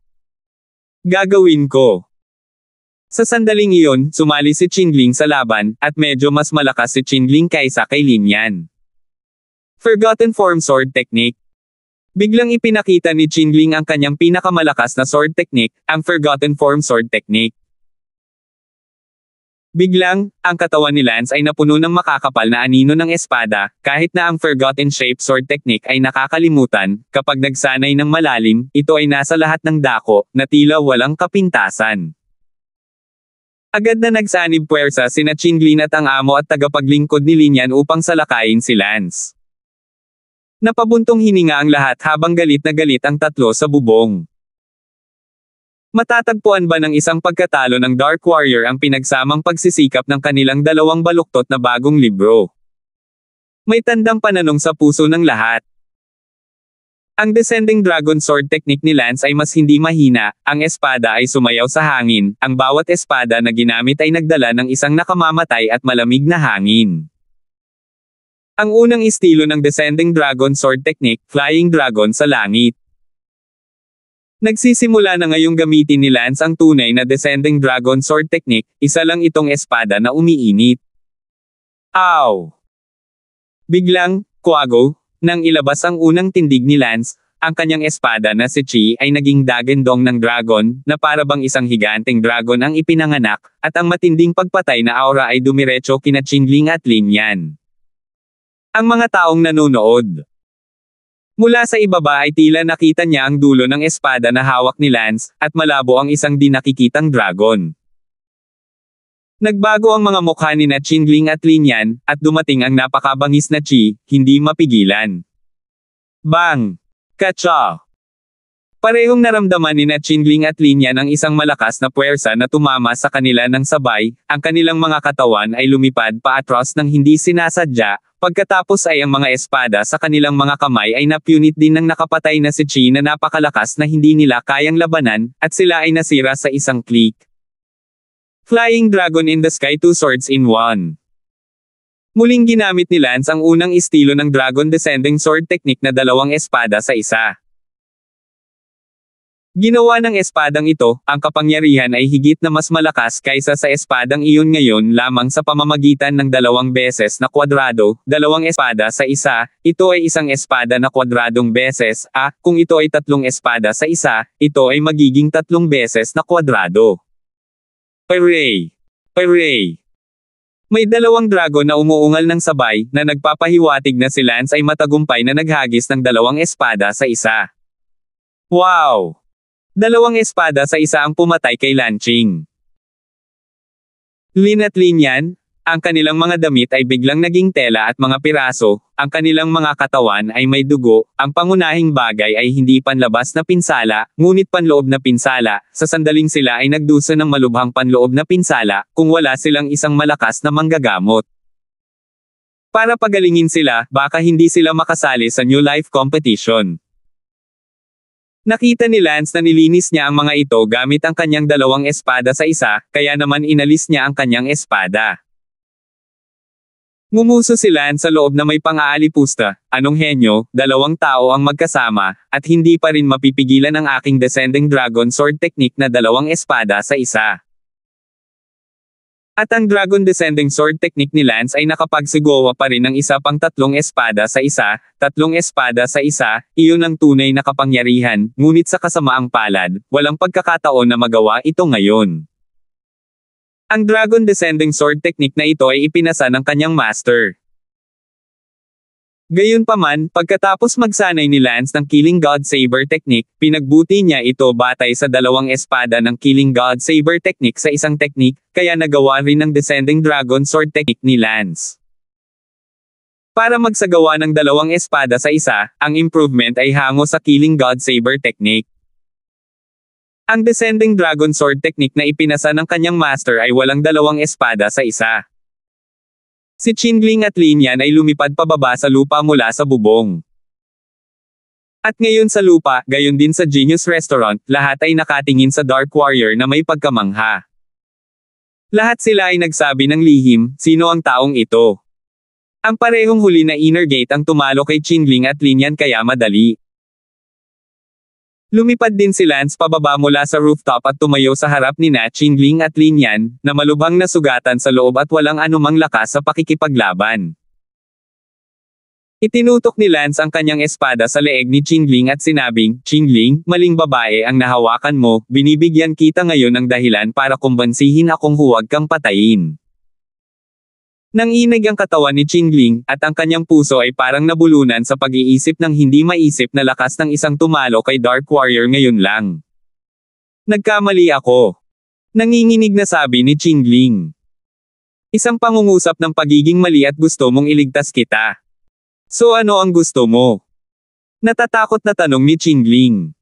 Gagawin ko. Sa sandaling iyon, sumali si Qingling sa laban, at medyo mas malakas si Qingling kaysa kay Lin Yan. Forgotten Form Sword Technique. Biglang ipinakita ni Qingling ang kanyang pinakamalakas na sword technique, ang Forgotten Form Sword Technique. Biglang, ang katawan ni Lance ay napuno ng makakapal na anino ng espada, kahit na ang Forgotten Shape Sword Technique ay nakakalimutan, kapag nagsanay ng malalim, ito ay nasa lahat ng dako, na tila walang kapintasan. Agad na nagsanib puwersa sina Qingling at ang amo at tagapaglingkod ni Lin Yan upang salakayin si Lance. Napabuntong hininga ang lahat habang galit na galit ang tatlo sa bubong. Matatagpuan ba ng isang pagkatalo ng Dark Warrior ang pinagsamang pagsisikap ng kanilang dalawang baluktot na bagong libro? May tandang pananong sa puso ng lahat. Ang Descending Dragon Sword Technique ni Lance ay mas hindi mahina, ang espada ay sumayaw sa hangin, ang bawat espada na ginamit ay nagdala ng isang nakamamatay at malamig na hangin. Ang unang estilo ng Descending Dragon Sword Technique, Flying Dragon sa langit. Nagsisimula na ngayong gamitin ni Lance ang tunay na Descending Dragon Sword Technique, isa lang itong espada na umiinit. Biglang, kwago, nang ilabas ang unang tindig ni Lance, ang kanyang espada na si Chi ay naging dagendong ng dragon, na para bang isang higanteng dragon ang ipinanganak, at ang matinding pagpatay na aura ay dumiretso kina Qingling at Lin Yan. Ang mga taong nanonood. Mula sa ibaba ay tila nakita niya ang dulo ng espada na hawak ni Lance, at malabo ang isang di nakikitang dragon. Nagbago ang mga mukha ni na Qingling at Lin Yan, at dumating ang napakabangis na Chi, hindi mapigilan. Bang! Kacha! Parehong naramdaman ni na Qingling at Lin Yan ang isang malakas na puwersa na tumama sa kanila ng sabay, ang kanilang mga katawan ay lumipad paatras ng hindi sinasadya, pagkatapos ay ang mga espada sa kanilang mga kamay ay napunit din ng nakapatay na si Chi na napakalakas na hindi nila kayang labanan, at sila ay nasira sa isang click. Flying Dragon in the Sky, 2 Swords in 1. Muling ginamit ni Lance ang unang estilo ng Dragon Descending Sword technique na dalawang espada sa isa. Ginawa ng espadang ito, ang kapangyarihan ay higit na mas malakas kaysa sa espadang iyon ngayon lamang sa pamamagitan ng dalawang beses na kwadrado, dalawang espada sa isa, ito ay isang espada na kwadradong beses, kung ito ay tatlong espada sa isa, ito ay magiging tatlong beses na kwadrado. Hooray! Hooray! May dalawang dragon na umuungal ng sabay, na nagpapahiwatig na si Lance ay matagumpay na naghagis ng dalawang espada sa isa. Wow! Dalawang espada sa isa ang pumatay kay Lanqing. Lin at Lin Yan, ang kanilang mga damit ay biglang naging tela at mga piraso, ang kanilang mga katawan ay may dugo, ang pangunahing bagay ay hindi panlabas na pinsala, ngunit panloob na pinsala, sa sandaling sila ay nagdusa ng malubhang panloob na pinsala, kung wala silang isang malakas na manggagamot. Para pagalingin sila, baka hindi sila makasali sa New Life Competition. Nakita ni Lance na nilinis niya ang mga ito gamit ang kanyang dalawang espada sa isa, kaya naman inalis niya ang kanyang espada. Ngumuso si Lance sa loob na may pang-aalipusta, anong henyo, dalawang tao ang magkasama, at hindi pa rin mapipigilan ang aking Descending Dragon Sword technique na dalawang espada sa isa. At ang Dragon Descending Sword technique ni Lance ay nakapagsigawa pa rin ng isa pang tatlong espada sa isa, iyon ang tunay na kapangyarihan, ngunit sa kasamaang palad, walang pagkakataon na magawa ito ngayon. Ang Dragon Descending Sword technique na ito ay ipinasa ng kanyang master. Gayunpaman, pagkatapos magsanay ni Lance ng Killing God Saber technique, pinagbuti niya ito batay sa dalawang espada ng Killing God Saber technique sa isang technique, kaya nagawa rin ng Descending Dragon Sword technique ni Lance. Para magsagawa ng dalawang espada sa isa, ang improvement ay hango sa Killing God Saber technique. Ang Descending Dragon Sword technique na ipinasa ng kanyang master ay walang dalawang espada sa isa. Si Qingling at Lin Yan ay lumipad pababa sa lupa mula sa bubong. At ngayon sa lupa, gayon din sa Genius Restaurant, lahat ay nakatingin sa Dark Warrior na may pagkamangha. Lahat sila ay nagsabi ng lihim, sino ang taong ito? Ang parehong huli na inner gate ang tumalo kay Qingling at Lin Yan kaya madali. Lumipad din si Lance pababa mula sa rooftop at tumayo sa harap ni na Qingling at Lin Yan, na malubhang nasugatan sa loob at walang anumang lakas sa pakikipaglaban. Itinutok ni Lance ang kanyang espada sa leeg ni Qingling at sinabing, Qingling, maling babae ang nahawakan mo, binibigyan kita ngayon ng dahilan para kumbansihin akong huwag kang patayin. Nanginig ang katawan ni Qingling, at ang kanyang puso ay parang nabulunan sa pag-iisip ng hindi maisip na lakas ng isang tumalo kay Dark Warrior ngayon lang. Nagkamali ako. Nanginginig na sabi ni Qingling. Isang pangungusap ng pagiging mali at gusto mong iligtas kita. So ano ang gusto mo? Natatakot na tanong ni Qingling.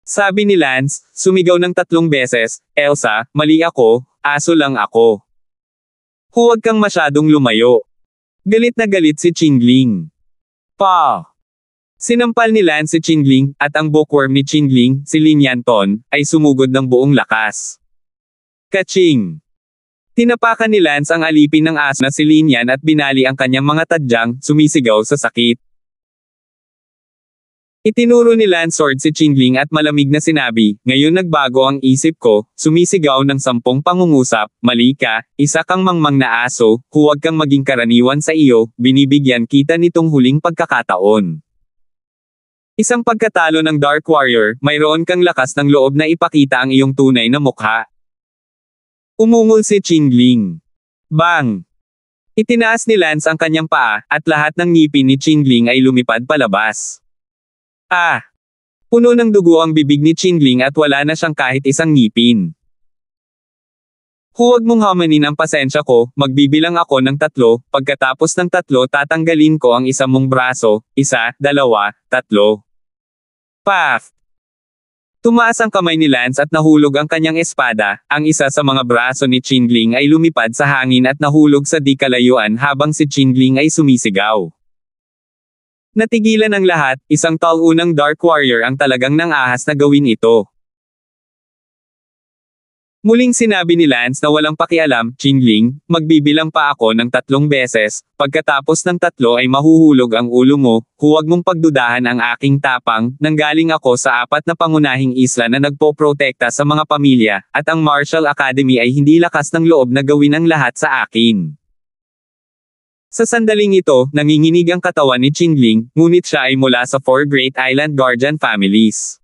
Sabi ni Lance, sumigaw ng 3 beses, Elsa, mali ako, aso lang ako. Huwag kang masyadong lumayo. Galit na galit si Qingling. Pa! Sinampal ni Lance si Qingling, at ang bookworm ni Qingling, si Lin Yanton, ay sumugod ng buong lakas. Kaching! Tinapakan ni Lance ang alipin ng aso na si Lin Yan at binali ang kanyang mga tadyang, sumisigaw sa sakit. Itinuro ni Lance sword si Qingling at malamig na sinabi, ngayon nagbago ang isip ko, sumisigaw ng 10 pangungusap, mali ka, isa kang mangmang na aso, huwag kang maging karaniwan sa iyo, binibigyan kita nitong huling pagkakataon. Isang pagkatalo ng Dark Warrior, mayroon kang lakas ng loob na ipakita ang iyong tunay na mukha. Umungol si Qingling. Bang! Itinaas ni Lance ang kanyang paa, at lahat ng ngipin ni Qingling ay lumipad palabas. Ah! Puno ng dugo ang bibig ni Qingling at wala na siyang kahit isang ngipin. Huwag mong hamanin ang pasensya ko, magbibilang ako ng 3, pagkatapos ng 3 tatanggalin ko ang isa mong braso, 1, 2, 3. Paf! Tumaas ang kamay ni Lance at nahulog ang kanyang espada, ang isa sa mga braso ni Qingling ay lumipad sa hangin at nahulog sa di kalayuan habang si Qingling ay sumisigaw. Natigilan ang lahat, isang taunang Dark Warrior ang talagang nang-ahas na gawin ito. Muling sinabi ni Lance na walang pakialam, Qingling, magbibilang pa ako ng 3 beses, pagkatapos ng 3 ay mahuhulog ang ulo mo, huwag mong pagdudahan ang aking tapang, nanggaling ako sa 4 na pangunahing isla na nagpoprotekta sa mga pamilya, at ang Martial Academy ay hindi lakas ng loob na gawin ang lahat sa akin. Sa sandaling ito, nanginginig ang katawan ni Qingling, ngunit siya ay mula sa 4 Great Island Guardian families.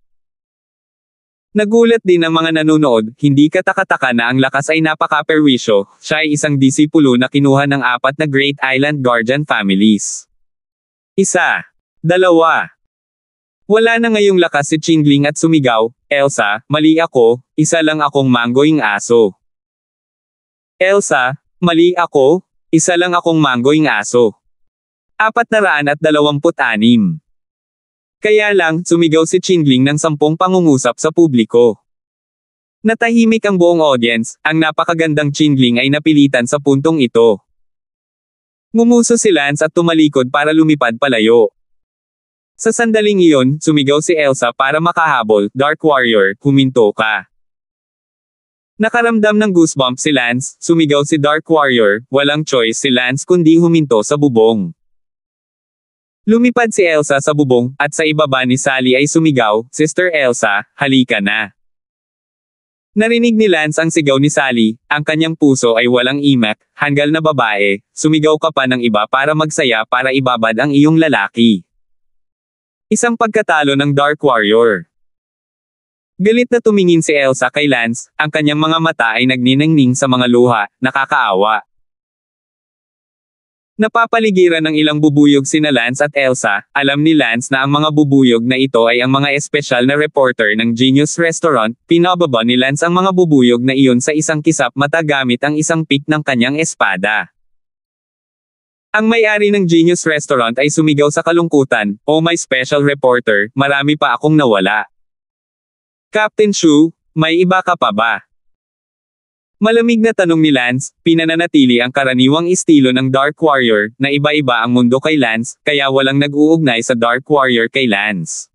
Nagulat din ang mga nanonood, hindi katakataka na ang lakas ay napaka-perwisyo, siya ay isang disipulo na kinuha ng 4 na Great Island Guardian families. 1. 2. Wala na ngayong lakas si Qingling at sumigaw, Elsa, mali ako, isa lang akong manggoing aso. Elsa, mali ako, isa lang akong manggoing aso. 426. Kaya lang, sumigaw si Qingling ng 10 pangungusap sa publiko. Natahimik ang buong audience, ang napakagandang Qingling ay napilitan sa puntong ito. Ngumuso si Lance at tumalikod para lumipad palayo. Sa sandaling iyon, sumigaw si Elsa para makahabol, Dark Warrior, huminto ka. Nakaramdam ng goosebumps si Lance, sumigaw si Dark Warrior, walang choice si Lance kundi huminto sa bubong. Lumipad si Elsa sa bubong, at sa ibaba ni Sally ay sumigaw, Sister Elsa, halika na. Narinig ni Lance ang sigaw ni Sally, ang kanyang puso ay walang imak, hanggal na babae, sumigaw ka pa ng iba para magsaya para ibabad ang iyong lalaki. Isang pagkatalo ng Dark Warrior. Galit na tumingin si Elsa kay Lance, ang kanyang mga mata ay nagniningning sa mga luha, nakakaawa. Napapaligiran ng ilang bubuyog sina Lance at Elsa, alam ni Lance na ang mga bubuyog na ito ay ang mga espesyal na reporter ng Genius Restaurant, pinababa ni Lance ang mga bubuyog na iyon sa isang kisap mata gamit ang isang pick ng kanyang espada. Ang may-ari ng Genius Restaurant ay sumigaw sa kalungkutan, oh my special reporter, marami pa akong nawala. Captain Shu, may iba ka pa ba? Malamig na tanong ni Lance, pinananatili ang karaniwang estilo ng Dark Warrior, na iba-iba ang mundo kay Lance, kaya walang nag-uugnay sa Dark Warrior kay Lance.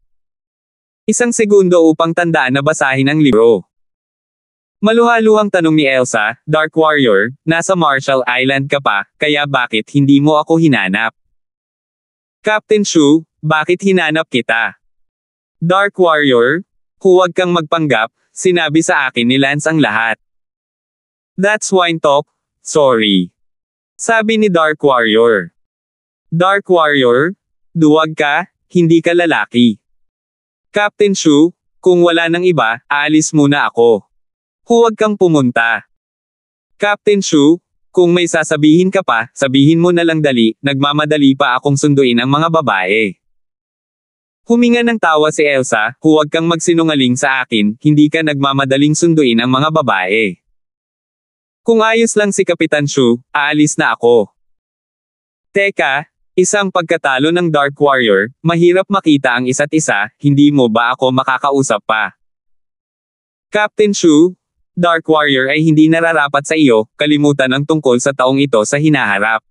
Isang segundo upang tandaan na basahin ang libro. Maluhaluhang tanong ni Elsa, Dark Warrior, nasa Marshall Island ka pa, kaya bakit hindi mo ako hinanap? Captain Shu, bakit hinanap kita? Dark Warrior, huwag kang magpanggap, sinabi sa akin ni Lance ang lahat. That's wine talk, sorry. Sabi ni Dark Warrior. Dark Warrior, duwag ka, hindi ka lalaki. Captain Shu, kung wala nang iba, aalis muna ako. Huwag kang pumunta. Captain Shu, kung may sasabihin ka pa, sabihin mo na lang dali, nagmamadali pa akong sunduin ang mga babae. Huminga ng tawa si Elsa, huwag kang magsinungaling sa akin, hindi ka nagmamadaling sunduin ang mga babae. Kung ayos lang si Kapitan Shu, aalis na ako. Teka, isang pagkatalo ng Dark Warrior, mahirap makita ang isa't isa, hindi mo ba ako makakausap pa? Captain Shu, Dark Warrior ay hindi nararapat sa iyo, kalimutan ang tungkol sa taong ito sa hinaharap.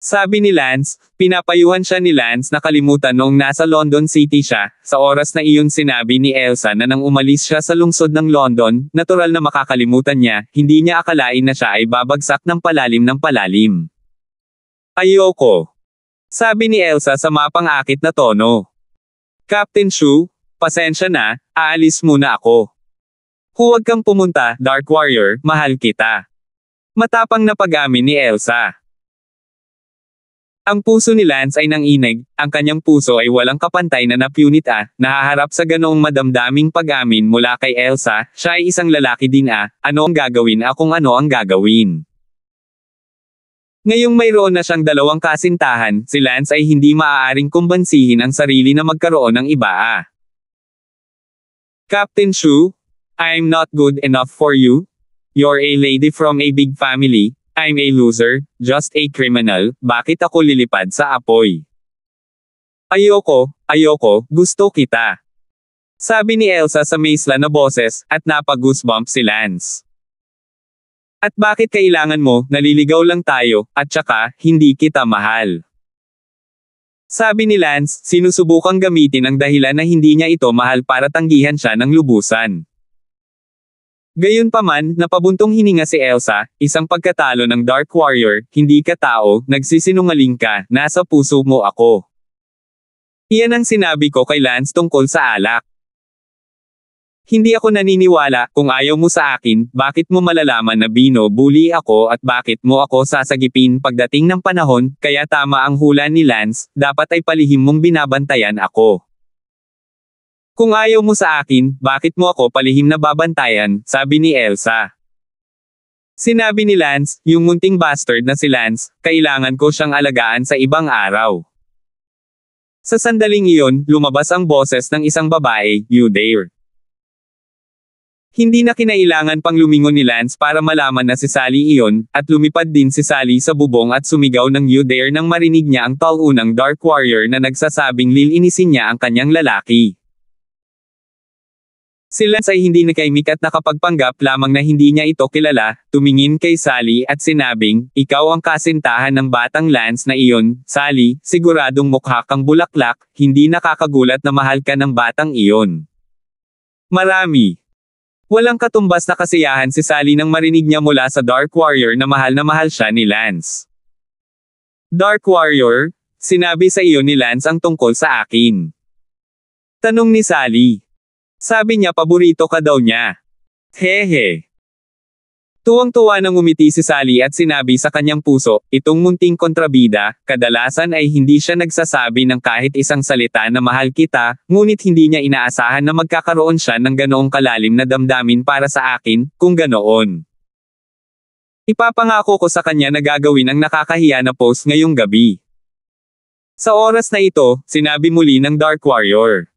Sabi ni Lance, pinapayuhan siya ni Lance na kalimutan noong nasa London City siya, sa oras na iyon sinabi ni Elsa na nang umalis siya sa lungsod ng London, natural na makakalimutan niya, hindi niya akalain na siya ay babagsak ng palalim. Ayoko. Sabi ni Elsa sa mapang-akit na tono. Captain Shu, pasensya na, aalis muna ako. Huwag kang pumunta, Dark Warrior, mahal kita. Matapang na pag-amin ni Elsa. Ang puso ni Lance ay nanginig, ang kanyang puso ay walang kapantay na napunit nahaharap sa ganoong madamdaming pag-amin mula kay Elsa, siya ay isang lalaki din ano ang gagawin kung ano ang gagawin. Ngayong mayroon na siyang dalawang kasintahan, si Lance ay hindi maaaring kumbansihin ang sarili na magkaroon ng iba Captain Shu, I'm not good enough for you. You're a lady from a big family. I'm a loser, just a criminal, bakit ako lilipad sa apoy? Ayoko, gusto kita. Sabi ni Elsa sa maisla na boses, at napag-goosebump si Lance. At bakit kailangan mo, naliligaw lang tayo, at saka, hindi kita mahal. Sabi ni Lance, sinusubukang gamitin ang dahilan na hindi niya ito mahal para tanggihan siya ng lubusan. Gayunpaman, napabuntong hininga si Elsa, isang pagkatalo ng Dark Warrior, hindi ka tao, nagsisinungaling ka, nasa puso mo ako. Iyan ang sinabi ko kay Lance tungkol sa alak. Hindi ako naniniwala, kung ayaw mo sa akin, bakit mo malalaman na binubuli ako at bakit mo ako sasagipin pagdating ng panahon, kaya tama ang hula ni Lance, dapat ay palihim mong binabantayan ako. Kung ayaw mo sa akin, bakit mo ako palihim na babantayan, sabi ni Elsa. Sinabi ni Lance, yung munting bastard na si Lance, kailangan ko siyang alagaan sa ibang araw. Sa sandaling iyon, lumabas ang boses ng isang babae, you dare. Hindi na kinailangan pang lumingon ni Lance para malaman na si Sally iyon, at lumipad din si Sally sa bubong at sumigaw ng you dare nang marinig niya ang taunang Dark Warrior na nagsasabing lilinisin niya ang kanyang lalaki. Si Lance ay hindi nakaimik at nakapagpanggap lamang na hindi niya ito kilala, tumingin kay Sally at sinabing, ikaw ang kasintahan ng batang Lance na iyon, Sally, siguradong mukha kang bulaklak, hindi nakakagulat na mahal ka ng batang iyon. Marami. Walang katumbas na kasiyahan si Sally nang marinig niya mula sa Dark Warrior na mahal siya ni Lance. Dark Warrior, sinabi sa iyo ni Lance ang tungkol sa akin. Tanong ni Sally. Sabi niya paborito ka daw niya. Hehe. Tuwang-tuwa nang umiti si Sally at sinabi sa kanyang puso, itong munting kontrabida, kadalasan ay hindi siya nagsasabi ng kahit isang salita na mahal kita, ngunit hindi niya inaasahan na magkakaroon siya ng ganoong kalalim na damdamin para sa akin, kung ganoon. Ipapangako ko sa kanya na gagawin ang nakakahiya na post ngayong gabi. Sa oras na ito, sinabi muli ng Dark Warrior.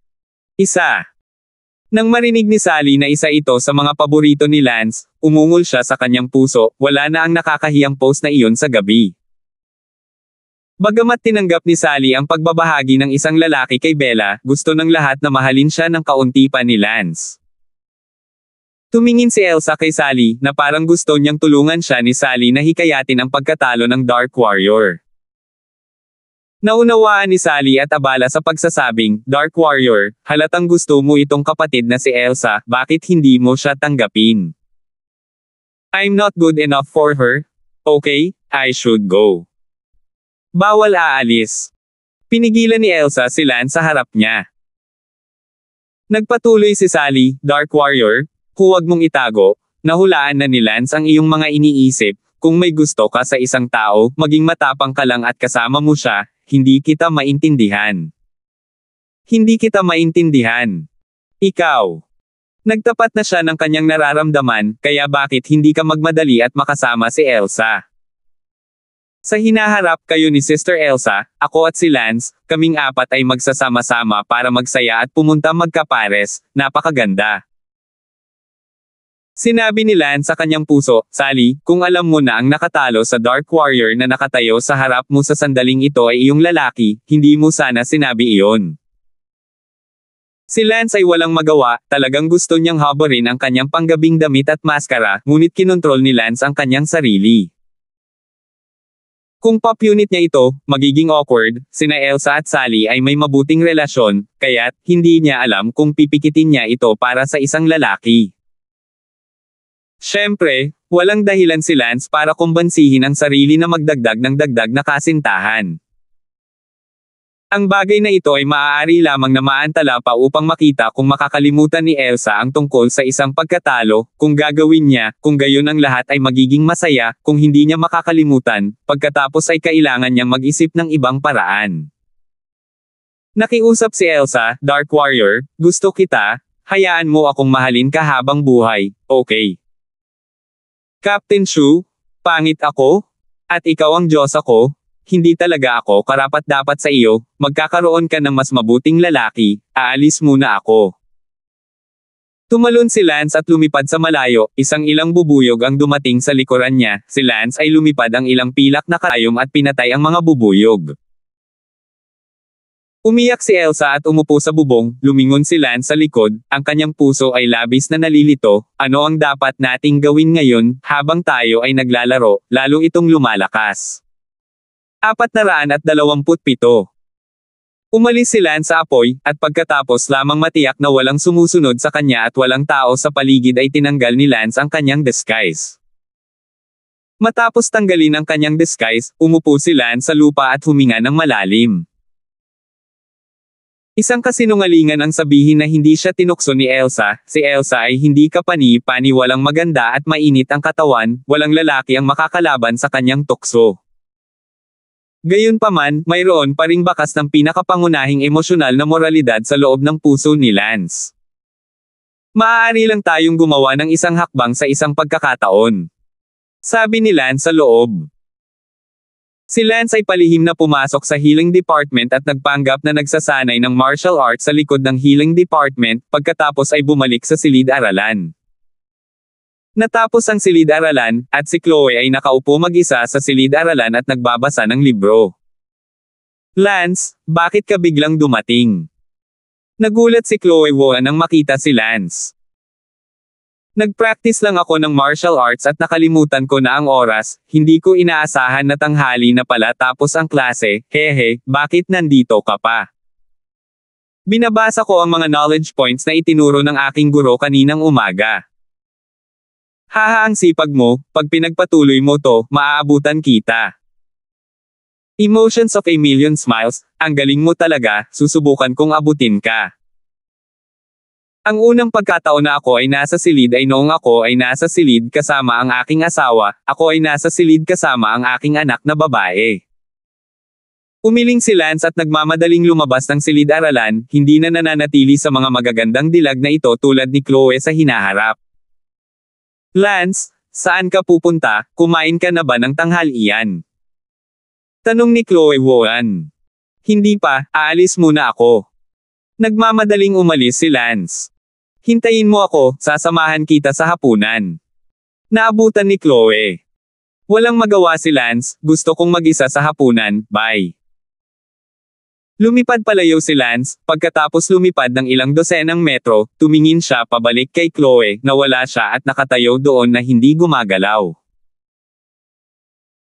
Isa. Nang marinig ni Sally na isa ito sa mga paborito ni Lance, umungol siya sa kanyang puso, wala na ang nakakahiyang post na iyon sa gabi. Bagamat tinanggap ni Sally ang pagbabahagi ng isang lalaki kay Bella, gusto ng lahat na mahalin siya ng kaunti pa ni Lance. Tumingin si Elsa kay Sally, na parang gusto niyang tulungan siya ni Sally na hikayatin ang pagkatalo ng Dark Warrior. Naunawaan ni Sally at abala sa pagsasabing, Dark Warrior, halatang gusto mo itong kapatid na si Elsa, bakit hindi mo siya tanggapin? I'm not good enough for her. Okay, I should go. Bawal aalis. Pinigilan ni Elsa si Lance sa harap niya. Nagpatuloy si Sally, Dark Warrior, huwag mong itago, nahulaan na ni Lance ang iyong mga iniisip, kung may gusto ka sa isang tao, maging matapang ka lang at kasama mo siya, hindi kita maintindihan. Hindi kita maintindihan. Ikaw. Nagtapat na siya ng kanyang nararamdaman, kaya bakit hindi ka magmadali at makasama si Elsa? Sa hinaharap kayo ni Sister Elsa, ako at si Lance, kaming apat ay magsasama-sama para magsaya at pumunta magkapares, napakaganda. Sinabi ni Lance sa kanyang puso, Sally, kung alam mo na ang nakatalo sa Dark Warrior na nakatayo sa harap mo sa sandaling ito ay iyong lalaki, hindi mo sana sinabi iyon. Si Lance ay walang magawa, talagang gusto niyang habarin ang kanyang panggabing damit at maskara, ngunit kinontrol ni Lance ang kanyang sarili. Kung pop unit niya ito, magiging awkward, sina Elsa at Sally ay may mabuting relasyon, kaya't hindi niya alam kung pipikitin niya ito para sa isang lalaki. Siyempre, walang dahilan si Lance para kumbansihin ang sarili na magdagdag ng dagdag na kasintahan. Ang bagay na ito ay maaari lamang na maantala pa upang makita kung makakalimutan ni Elsa ang tungkol sa isang pagkatalo, kung gagawin niya, kung gayon ang lahat ay magiging masaya, kung hindi niya makakalimutan, pagkatapos ay kailangan niyang mag-isip ng ibang paraan. Nakiusap si Elsa, Dark Warrior, gusto kita, hayaan mo akong mahalin ka habang buhay, okay? Captain Shu, pangit ako? At ikaw ang Diyos ako? Hindi talaga ako karapat-dapat sa iyo, magkakaroon ka ng mas mabuting lalaki, aalis muna ako. Tumalon si Lance at lumipad sa malayo, isang ilang bubuyog ang dumating sa likuran niya, si Lance ay lumipad ang ilang pilak na karayom at pinatay ang mga bubuyog. Umiyak si Elsa at umupo sa bubong, lumingon si Lance sa likod, ang kanyang puso ay labis na nalilito, ano ang dapat nating gawin ngayon, habang tayo ay naglalaro, lalo itong lumalakas. 427. Umalis si Lance sa apoy, at pagkatapos lamang matiyak na walang sumusunod sa kanya at walang tao sa paligid ay tinanggal ni Lance ang kanyang disguise. Matapos tanggalin ang kanyang disguise, umupo si Lance sa lupa at huminga ng malalim. Isang kasinungalingan ang sabihin na hindi siya tinukso ni Elsa, si Elsa ay hindi kapani-pani, walang maganda at mainit ang katawan, walang lalaki ang makakalaban sa kanyang tukso. Gayunpaman, mayroon pa ring bakas ng pinakapangunahing emosyonal na moralidad sa loob ng puso ni Lance. Maaari lang tayong gumawa ng isang hakbang sa isang pagkakataon. Sabi ni Lance sa loob. Si Lance ay palihim na pumasok sa healing department at nagpanggap na nagsasanay ng martial arts sa likod ng healing department, pagkatapos ay bumalik sa silid-aralan. Natapos ang silid-aralan, at si Chloe ay nakaupo mag-isa sa silid-aralan at nagbabasa ng libro. Lance, bakit ka biglang dumating? Nagulat si Chloe nang makita si Lance. Nag-practice lang ako ng martial arts at nakalimutan ko na ang oras, hindi ko inaasahan na tanghali na pala tapos ang klase, hehe, bakit nandito ka pa? Binabasa ko ang mga knowledge points na itinuro ng aking guro kaninang umaga. Haha, ang sipag mo, pag pinagpatuloy mo to, maaabutan kita. Emotions of a million smiles, ang galing mo talaga, susubukan kong abutin ka. Ang unang pagkataon na ako ay nasa silid ay noong ako ay nasa silid kasama ang aking asawa, ako ay nasa silid kasama ang aking anak na babae. Umiling si Lance at nagmamadaling lumabas ng silid-aralan, hindi na nananatili sa mga magagandang dilag na ito tulad ni Chloe sa hinaharap. Lance, saan ka pupunta? Kumain ka na ba ng tanghalian? Tanong ni Chloe Hindi pa, aalis muna ako. Nagmamadaling umalis si Lance. Hintayin mo ako, sasamahan kita sa hapunan. Naabutan ni Chloe. Walang magawa si Lance, gusto kong mag-isa sa hapunan, bye. Lumipad palayo si Lance, pagkatapos lumipad ng ilang dosenang metro, tumingin siya pabalik kay Chloe, nawala siya at nakatayo doon na hindi gumagalaw.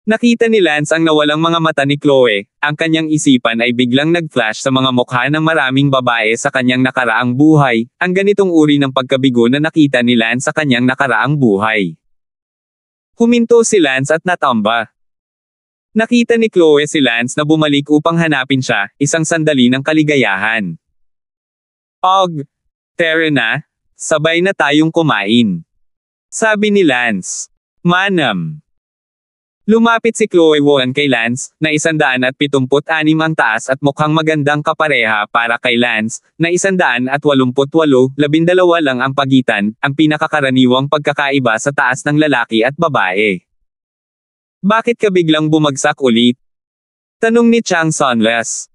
Nakita ni Lance ang nawalang mga mata ni Chloe, ang kanyang isipan ay biglang nag-flash sa mga mukha ng maraming babae sa kanyang nakaraang buhay, ang ganitong uri ng pagkabigo na nakita ni Lance sa kanyang nakaraang buhay. Huminto si Lance at natamba. Nakita ni Chloe si Lance na bumalik upang hanapin siya, isang sandali ng kaligayahan. Og, tara na, sabay na tayong kumain. Sabi ni Lance. Manam. Lumapit si Chloe kay Lance, na 176 ang taas at mukhang magandang kapareha para kay Lance, na 188, 12 lang ang pagitan, ang pinakakaraniwang pagkakaiba sa taas ng lalaki at babae. Bakit ka biglang bumagsak ulit? Tanong ni Chang Sonless.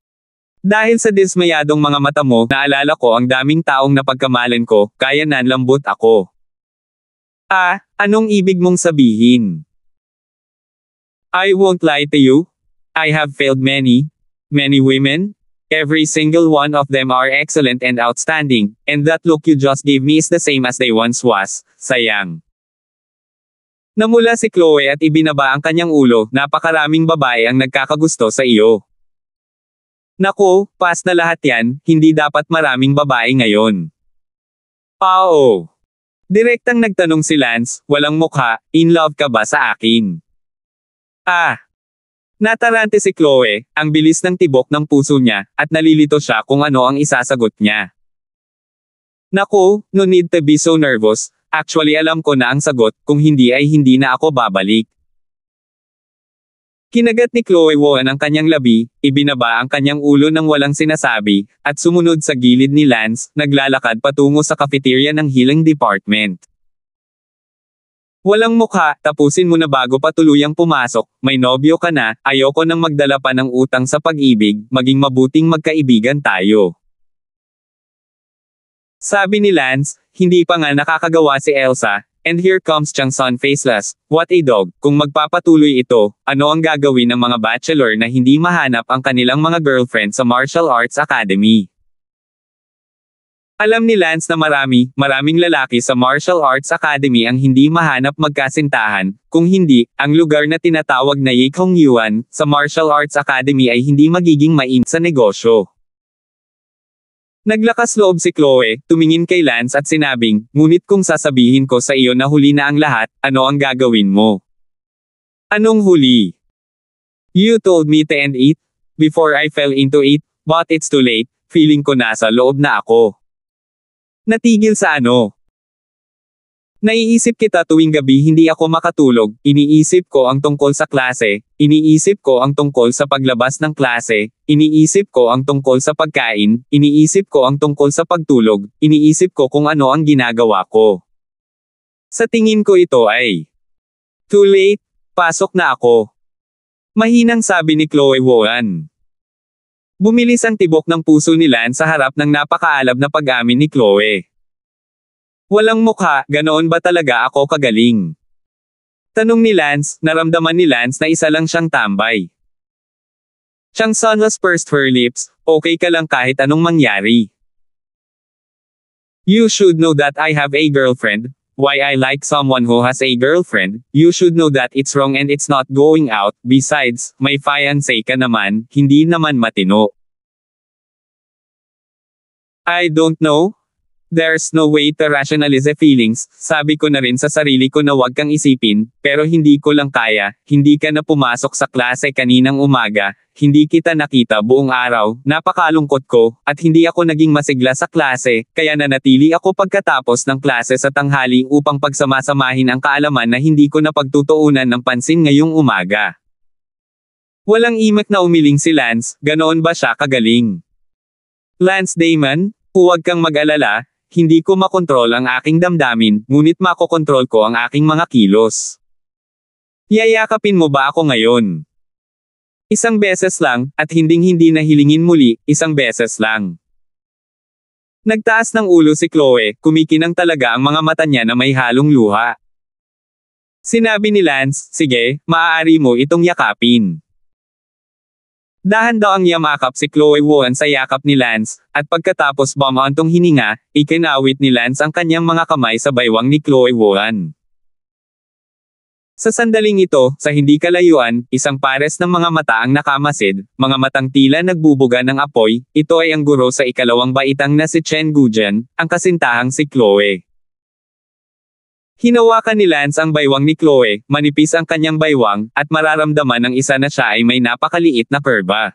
Dahil sa dismayadong mga mata mo, naalala ko ang daming taong napagkamalan ko, kaya nanlambot ako. Ah, anong ibig mong sabihin? I won't lie to you. I have failed many women. Every single one of them are excellent and outstanding, and that look you just gave me is the same as they once was, sayang. Namula si Chloe at ibinaba ang kanyang ulo, napakaraming babae ang nagkakagusto sa iyo. Naku, pas na lahat yan, hindi dapat maraming babae ngayon. Oo. Direktang nagtanong si Lance, walang mukha, in love ka ba sa akin? Ah. Natarante si Chloe, ang bilis ng tibok ng puso niya, at nalilito siya kung ano ang isasagot niya. Naku, no need to be so nervous, actually alam ko na ang sagot, kung hindi ay hindi na ako babalik. Kinagat ni Chloe Woan ang kanyang labi, ibinaba ang kanyang ulo ng walang sinasabi, at sumunod sa gilid ni Lance, naglalakad patungo sa cafeteria ng healing department. Walang mukha, tapusin mo na bago pa tuluyang pumasok, may nobyo ka na, ayoko nang magdala pa ng utang sa pag-ibig, maging mabuting magkaibigan tayo. Sabi ni Lance, hindi pa nga nakakagawa si Elsa, and here comes Chang Sun faceless, what a dog, kung magpapatuloy ito, ano ang gagawin ng mga bachelor na hindi mahanap ang kanilang mga girlfriend sa Martial Arts Academy? Alam ni Lance na maraming lalaki sa Martial Arts Academy ang hindi mahanap magkasintahan, kung hindi, ang lugar na tinatawag na Yikong Yuan, sa Martial Arts Academy ay hindi magiging mainit sa negosyo. Naglakas loob si Chloe, tumingin kay Lance at sinabing, ngunit kung sasabihin ko sa iyo na huli na ang lahat, ano ang gagawin mo? Anong huli? You told me to end it, before I fell into it, but it's too late, feeling ko nasa loob na ako. Natigil sa ano? Naiisip kita tuwing gabi hindi ako makatulog, iniisip ko ang tungkol sa klase, iniisip ko ang tungkol sa paglabas ng klase, iniisip ko ang tungkol sa pagkain, iniisip ko ang tungkol sa pagtulog, iniisip ko kung ano ang ginagawa ko. Sa tingin ko ito ay too late, pasok na ako. Mahinang sabi ni Chloe Woan. Bumilis ang tibok ng puso ni Lance sa harap ng napakaalab na pag-amin ni Chloe. Walang mukha, ganoon ba talaga ako kagaling? Tanong ni Lance, naramdaman ni Lance na isa lang siyang tambay. Chang Sun pursed her lips, okay ka lang kahit anong mangyari. You should know that I have a girlfriend, why I like someone who has a girlfriend, you should know that it's wrong and it's not going out, besides, may fiancé ka naman, hindi naman matino. I don't know. There's no way to rationalize the feelings, sabi ko na rin sa sarili ko na wag kang isipin, pero hindi ko lang kaya, hindi ka na pumasok sa klase kaninang umaga, hindi kita nakita buong araw, napakalungkot ko, at hindi ako naging masigla sa klase, kaya nanatili ako pagkatapos ng klase sa tanghali upang pagsamasamahin ang kaalaman na hindi ko napagtutuunan ng pansin ngayong umaga. Walang imak na umiling si Lance, ganoon ba siya kagaling? Lance Damon, huwag kang mag-alala, hindi ko makontrol ang aking damdamin, ngunit makokontrol ko ang aking mga kilos. Yayakapin mo ba ako ngayon? Isang beses lang, at hinding-hindi na hilingin muli, isang beses lang. Nagtaas ng ulo si Chloe, kumikinang talaga ang mga mata niya na may halong luha. Sinabi ni Lance, sige, maaari mo itong yakapin. Dahan-dahang yamakap si Chloe Woan sa yakap ni Lance, at pagkatapos bumantong hininga, ikinawit ni Lance ang kanyang mga kamay sa baywang ni Chloe Woan. Sa sandaling ito, sa hindi kalayuan, isang pares ng mga mata ang nakamasid, mga matang tila nagbubuga ng apoy, ito ay ang guro sa ikalawang baitang na si Chen Gujian, ang kasintahang si Chloe. Hinawakan ni Lance ang baywang ni Chloe, manipis ang kanyang baywang, at mararamdaman ng isa na siya ay may napakaliit na kurba.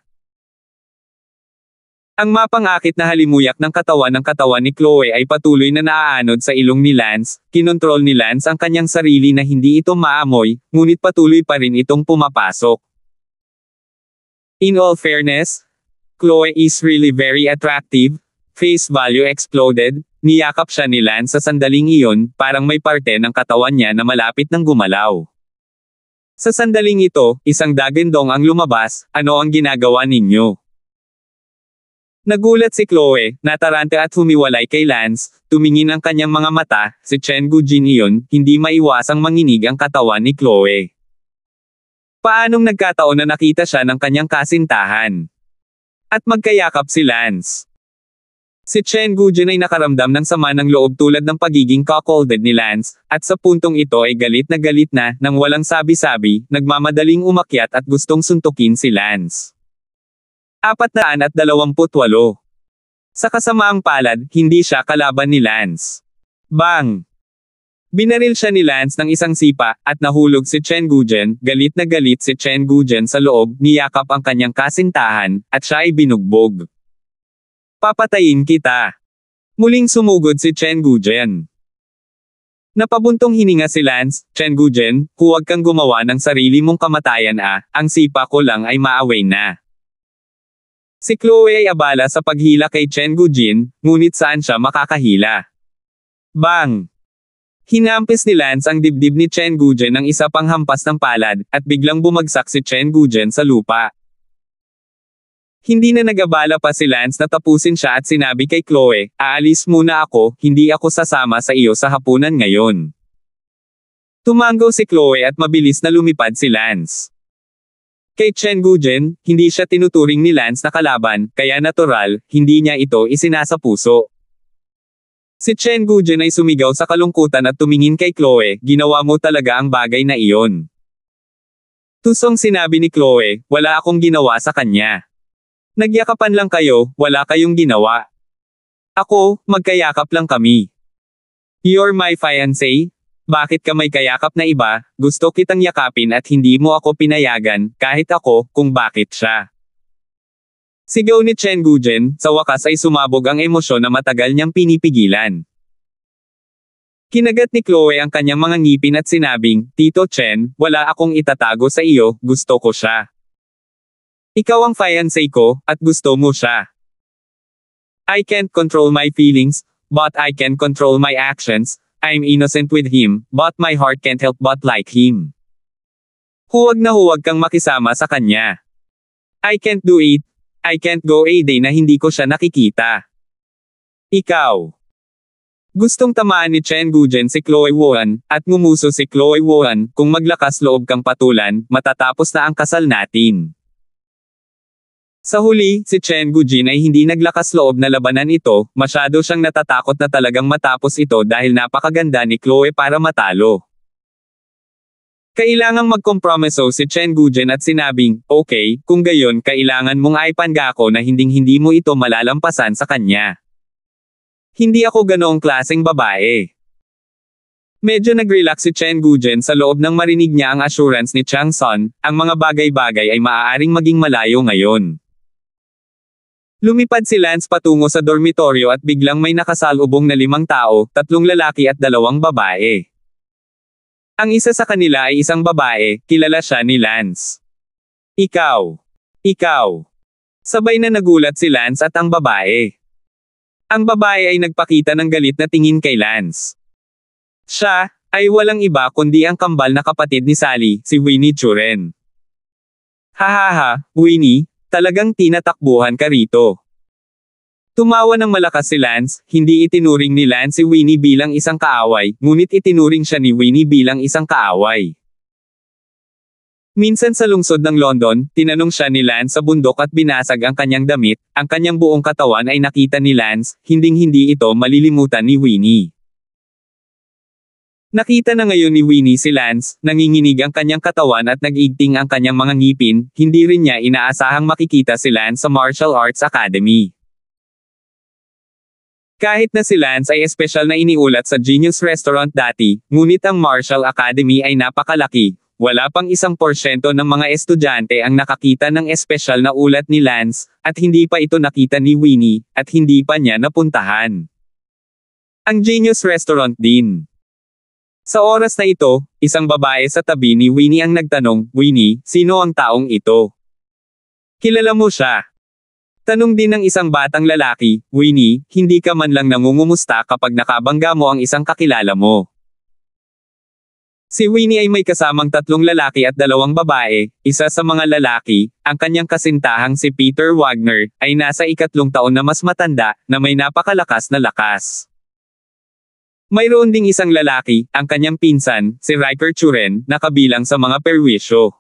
Ang mapangakit na halimuyak ng katawan ni Chloe ay patuloy na naaanod sa ilong ni Lance, kinontrol ni Lance ang kanyang sarili na hindi ito maamoy, ngunit patuloy pa rin itong pumapasok. In all fairness, Chloe is really very attractive, face value exploded. Niyakap siya ni Lance sa sandaling iyon, parang may parte ng katawan niya na malapit ng gumalaw. Sa sandaling ito, isang dagandong ang lumabas, ano ang ginagawa ninyo? Nagulat si Chloe, natarante at humiwalay kay Lance, tumingin ang kanyang mga mata, si Chen Gujin iyon, hindi maiwasang manginig ang katawan ni Chloe. Paanong nagkataon na nakita siya ng kanyang kasintahan? At magkayakap si Lance. Si Chen Gujin ay nakaramdam ng sama ng loob tulad ng pagiging cuckolded ni Lance, at sa puntong ito ay galit na, nang walang sabi-sabi, nagmamadaling umakyat at gustong suntukin si Lance. 428. Sa kasamaang palad, hindi siya kalaban ni Lance. Bang! Binaril siya ni Lance ng isang sipa, at nahulog si Chen Gujen. Galit na galit si Chen Gujen sa loob, niyakap ang kanyang kasintahan, at siya ay binugbog. Papatayin kita. Muling sumugod si Chen Gujen. Napabuntong hininga si Lance. Chen Gujen, huwag kang gumawa ng sarili mong kamatayan ang sipa ko lang ay maaway na. Si Chloe ay abala sa paghila kay Chen Gujen, ngunit saan siya makakahila? Bang! Hinampis ni Lance ang dibdib ni Chen Gujen ng isa pang hampas ng palad, at biglang bumagsak si Chen Gujen sa lupa. Hindi na nagabala pa si Lance na tapusin siya at sinabi kay Chloe, aalis muna ako, hindi ako sasama sa iyo sa hapunan ngayon. Tumango si Chloe at mabilis na lumipad si Lance. Kay Chen Gujen, hindi siya tinuturing ni Lance na kalaban, kaya natural, hindi niya ito isinasapuso. Si Chen Gujen ay sumigaw sa kalungkutan at tumingin kay Chloe, ginawa mo talaga ang bagay na iyon. Tusong sinabi ni Chloe, wala akong ginawa sa kanya. Nagyakapan lang kayo, wala kayong ginawa. Ako, magkayakap lang kami. You're my fiancé? Bakit ka may kayakap na iba? Gusto kitang yakapin at hindi mo ako pinayagan, kahit ako, kung bakit siya. Sigaw ni Chen Gujen, sa wakas ay sumabog ang emosyon na matagal niyang pinipigilan. Kinagat ni Chloe ang kanyang mga ngipin at sinabing, Tito Chen, wala akong itatago sa iyo, gusto ko siya. Ikaw ang fiancé ko, at gusto mo siya. I can't control my feelings, but I can control my actions. I'm innocent with him, but my heart can't help but like him. Huwag na huwag kang makisama sa kanya. I can't do it. I can't go a day na hindi ko siya nakikita. Ikaw. Gustong tamaan ni Chen Gujen si Chloe Woan, at ngumuso si Chloe Woan, kung maglakas loob kang patulan, matatapos na ang kasal natin. Sa huli, si Chen Gujen ay hindi naglakas loob na labanan ito, masyado siyang natatakot na talagang matapos ito dahil napakaganda ni Chloe para matalo. Kailangang magkompromiso si Chen Gujen at sinabing, okay, kung gayon kailangan mong aipanga ako na hinding-hindi mo ito malalampasan sa kanya. Hindi ako ganoong klaseng babae. Medyo nag-relax si Chen Gujen sa loob nang marinig niya ang assurance ni Chang Sun, ang mga bagay-bagay ay maaaring maging malayo ngayon. Lumipad si Lance patungo sa dormitoryo at biglang may nakasalubong na 5 tao, 3 lalaki at 2 babae. Ang isa sa kanila ay isang babae, kilala siya ni Lance. Ikaw. Ikaw. Sabay na nagulat si Lance at ang babae. Ang babae ay nagpakita ng galit na tingin kay Lance. Siya, ay walang iba kundi ang kambal na kapatid ni Sally, si Winnie Churen. Hahaha, Winnie, talagang tinatakbuhan ka rito. Tumawa ng malakas si Lance, hindi itinuring ni Lance si Winnie bilang isang kaaway, ngunit itinuring siya ni Winnie bilang isang kaaway. Minsan sa lungsod ng London, tinanong siya ni Lance sa bundok at binasag ang kanyang damit, ang kanyang buong katawan ay nakita ni Lance, hinding-hindi ito malilimutan ni Winnie. Nakita na ngayon ni Winnie si Lance, nanginginig ang kanyang katawan at nag-igting ang kanyang mga ngipin, hindi rin niya inaasahang makikita si Lance sa Martial Arts Academy. Kahit na si Lance ay espesyal na iniulat sa Genius Restaurant dati, ngunit ang Martial Academy ay napakalaki, wala pang 1% ng mga estudyante ang nakakita ng espesyal na ulat ni Lance, at hindi pa ito nakita ni Winnie, at hindi pa niya napuntahan. Ang Genius Restaurant din. Sa oras na ito, isang babae sa tabi ni Winnie ang nagtanong, Winnie, sino ang taong ito? Kilala mo siya? Tanong din ng isang batang lalaki, Winnie, hindi ka man lang nangungumusta kapag nakabangga mo ang isang kakilala mo. Si Winnie ay may kasamang 3 lalaki at 2 babae, isa sa mga lalaki, ang kanyang kasintahang si Peter Wagner, ay nasa 3 taon na mas matanda, na may napakalakas na lakas. Mayroon ding isang lalaki, ang kanyang pinsan, si Riker Churen, na kabilang sa mga perwisyo.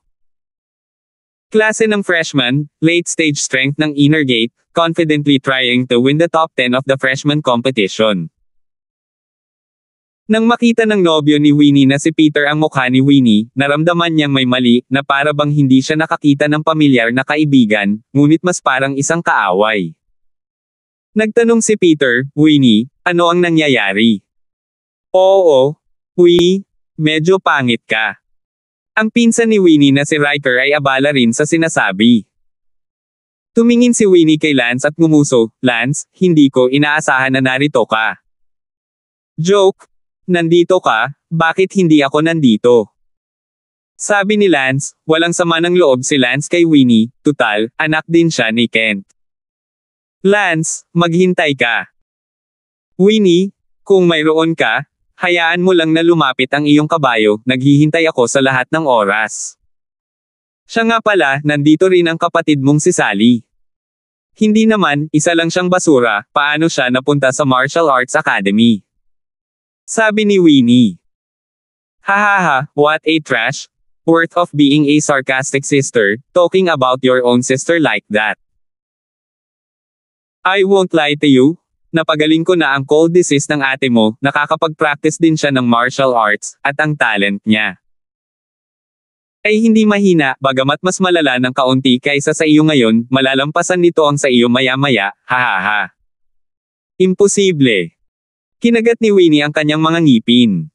Klase ng freshman, late stage strength ng inner gate, confidently trying to win the top 10 of the freshman competition. Nang makita ng nobyo ni Winnie na si Peter ang mukha ni Winnie, naramdaman niyang may mali, na para bang hindi siya nakakita ng pamilyar na kaibigan, ngunit mas parang isang kaaway. Nagtanong si Peter, Winnie, ano ang nangyayari? Oo, Winnie, medyo pangit ka. Ang pinsan ni Winnie na si Riker ay abala rin sa sinasabi. Tumingin si Winnie kay Lance at ngumuso, Lance, hindi ko inaasahan na narito ka. Joke, nandito ka, bakit hindi ako nandito? Sabi ni Lance, walang sama ng loob si Lance kay Winnie, tutal, anak din siya ni Kent. Lance, maghintay ka. Winnie, kung mayroon ka, hayaan mo lang na lumapit ang iyong kabayo, naghihintay ako sa lahat ng oras. Siya nga pala, nandito rin ang kapatid mong si Sally. Hindi naman, isa lang siyang basura, paano siya napunta sa Martial Arts Academy? Sabi ni Winnie. Hahaha, what a trash, worth of being a sarcastic sister, talking about your own sister like that. I won't lie to you, napagaling ko na ang cold disease ng ate mo, nakakapag-practice din siya ng martial arts, at ang talent niya ay hindi mahina, bagamat mas malala ng kaunti kaysa sa iyo ngayon, malalampasan nito ang sa iyo maya-maya, hahaha. Imposible. Kinagat ni Winnie ang kanyang mga ngipin.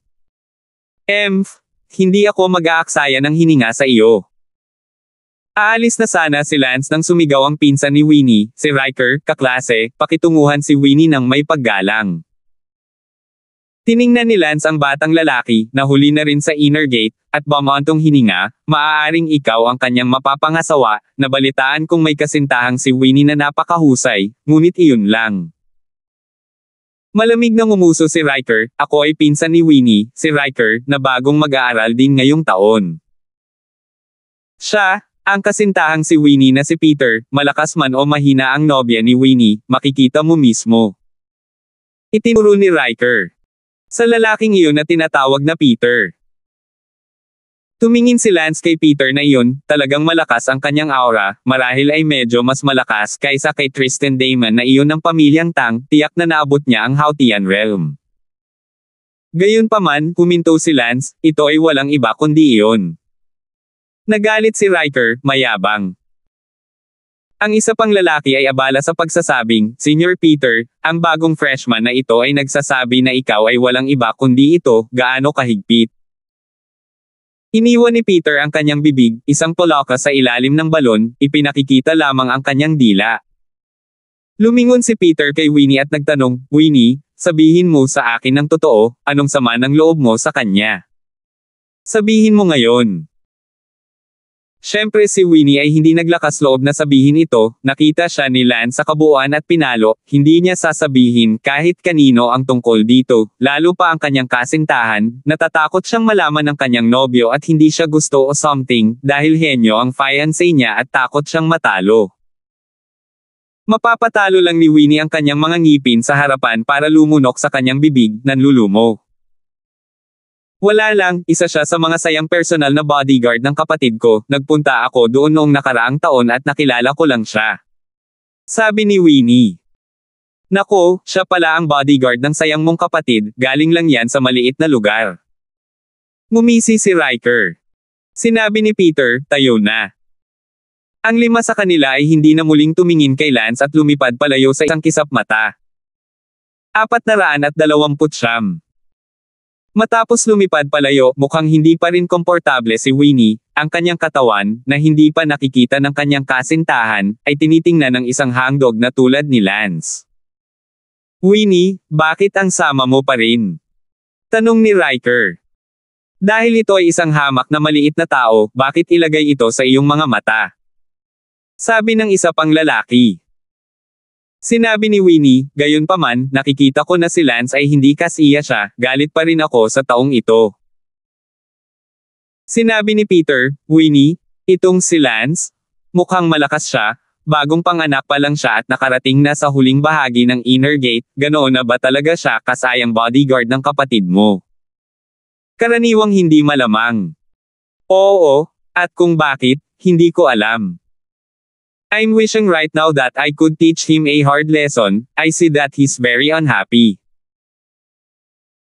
Hindi ako mag-aaksaya ng hininga sa iyo. Aalis na sana si Lance nang sumigaw ang pinsan ni Winnie, si Riker, kaklase, pakitunguhan si Winnie ng may paggalang. Tiningnan ni Lance ang batang lalaki, nahuli na rin sa inner gate, at bumantong hininga, maaaring ikaw ang kanyang mapapangasawa, nabalitaan kung may kasintahang si Winnie na napakahusay, ngunit iyon lang. Malamig na ngumuso si Riker, ako ay pinsan ni Winnie, si Riker, na bagong mag-aaral din ngayong taon. Siya, ang kasintahang si Winnie na si Peter, malakas man o mahina ang nobya ni Winnie, makikita mo mismo. Itinuro ni Riker. Sa lalaking iyon na tinatawag na Peter. Tumingin si Lance kay Peter na iyon, talagang malakas ang kanyang aura, marahil ay medyo mas malakas kaysa kay Tristan Damon na iyon ng pamilyang Tang, tiyak na naabot niya ang Hautian Realm. Gayunpaman, huminto si Lance, ito ay walang iba kundi iyon. Nagalit si Riker, mayabang. Ang isa pang lalaki ay abala sa pagsasabing, Senior Peter, ang bagong freshman na ito ay nagsasabi na ikaw ay walang iba kundi ito, gaano kahigpit. Iniwan ni Peter ang kanyang bibig, isang poloka sa ilalim ng balon, ipinakikita lamang ang kanyang dila. Lumingon si Peter kay Winnie at nagtanong, Winnie, sabihin mo sa akin ng totoo, anong sama ng loob mo sa kanya? Sabihin mo ngayon. Siyempre si Winnie ay hindi naglakas loob na sabihin ito, nakita siya ni Lance sa kabuuan at pinalo, hindi niya sasabihin kahit kanino ang tungkol dito, lalo pa ang kanyang kasintahan, natatakot siyang malaman ng kanyang nobyo at hindi siya gusto o something, dahil henyo ang fiancé niya at takot siyang matalo. Mapapatalo lang ni Winnie ang kanyang mga ngipin sa harapan para lumunok sa kanyang bibig, nanlulumo. Wala lang, isa siya sa mga sayang personal na bodyguard ng kapatid ko, nagpunta ako doon noong nakaraang taon at nakilala ko lang siya. Sabi ni Winnie. Nako, siya pala ang bodyguard ng sayang mong kapatid, galing lang yan sa maliit na lugar. Ngumisi si Riker. Sinabi ni Peter, tayo na. Ang lima sa kanila ay hindi na muling tumingin kay Lance at lumipad palayo sa isang kisap mata. 429. Matapos lumipad palayo, mukhang hindi pa rin komportable si Winnie, ang kanyang katawan, na hindi pa nakikita ng kanyang kasintahan, ay tinitingnan ng isang hangdog na tulad ni Lance. Winnie, bakit ang sama mo pa rin? Tanong ni Riker. Dahil ito ay isang hamak na maliit na tao, bakit ilagay ito sa iyong mga mata? Sabi ng isa pang lalaki. Sinabi ni Winnie, gayunpaman, nakikita ko na si Lance ay hindi kasiya siya, galit pa rin ako sa taong ito. Sinabi ni Peter, Winnie, itong si Lance, mukhang malakas siya, bagong panganak pa lang siya at nakarating na sa huling bahagi ng inner gate, ganoon na ba talaga siya kasayang bodyguard ng kapatid mo? Karaniwang hindi malamang. Oo, at kung bakit, hindi ko alam. I'm wishing right now that I could teach him a hard lesson, I see that he's very unhappy.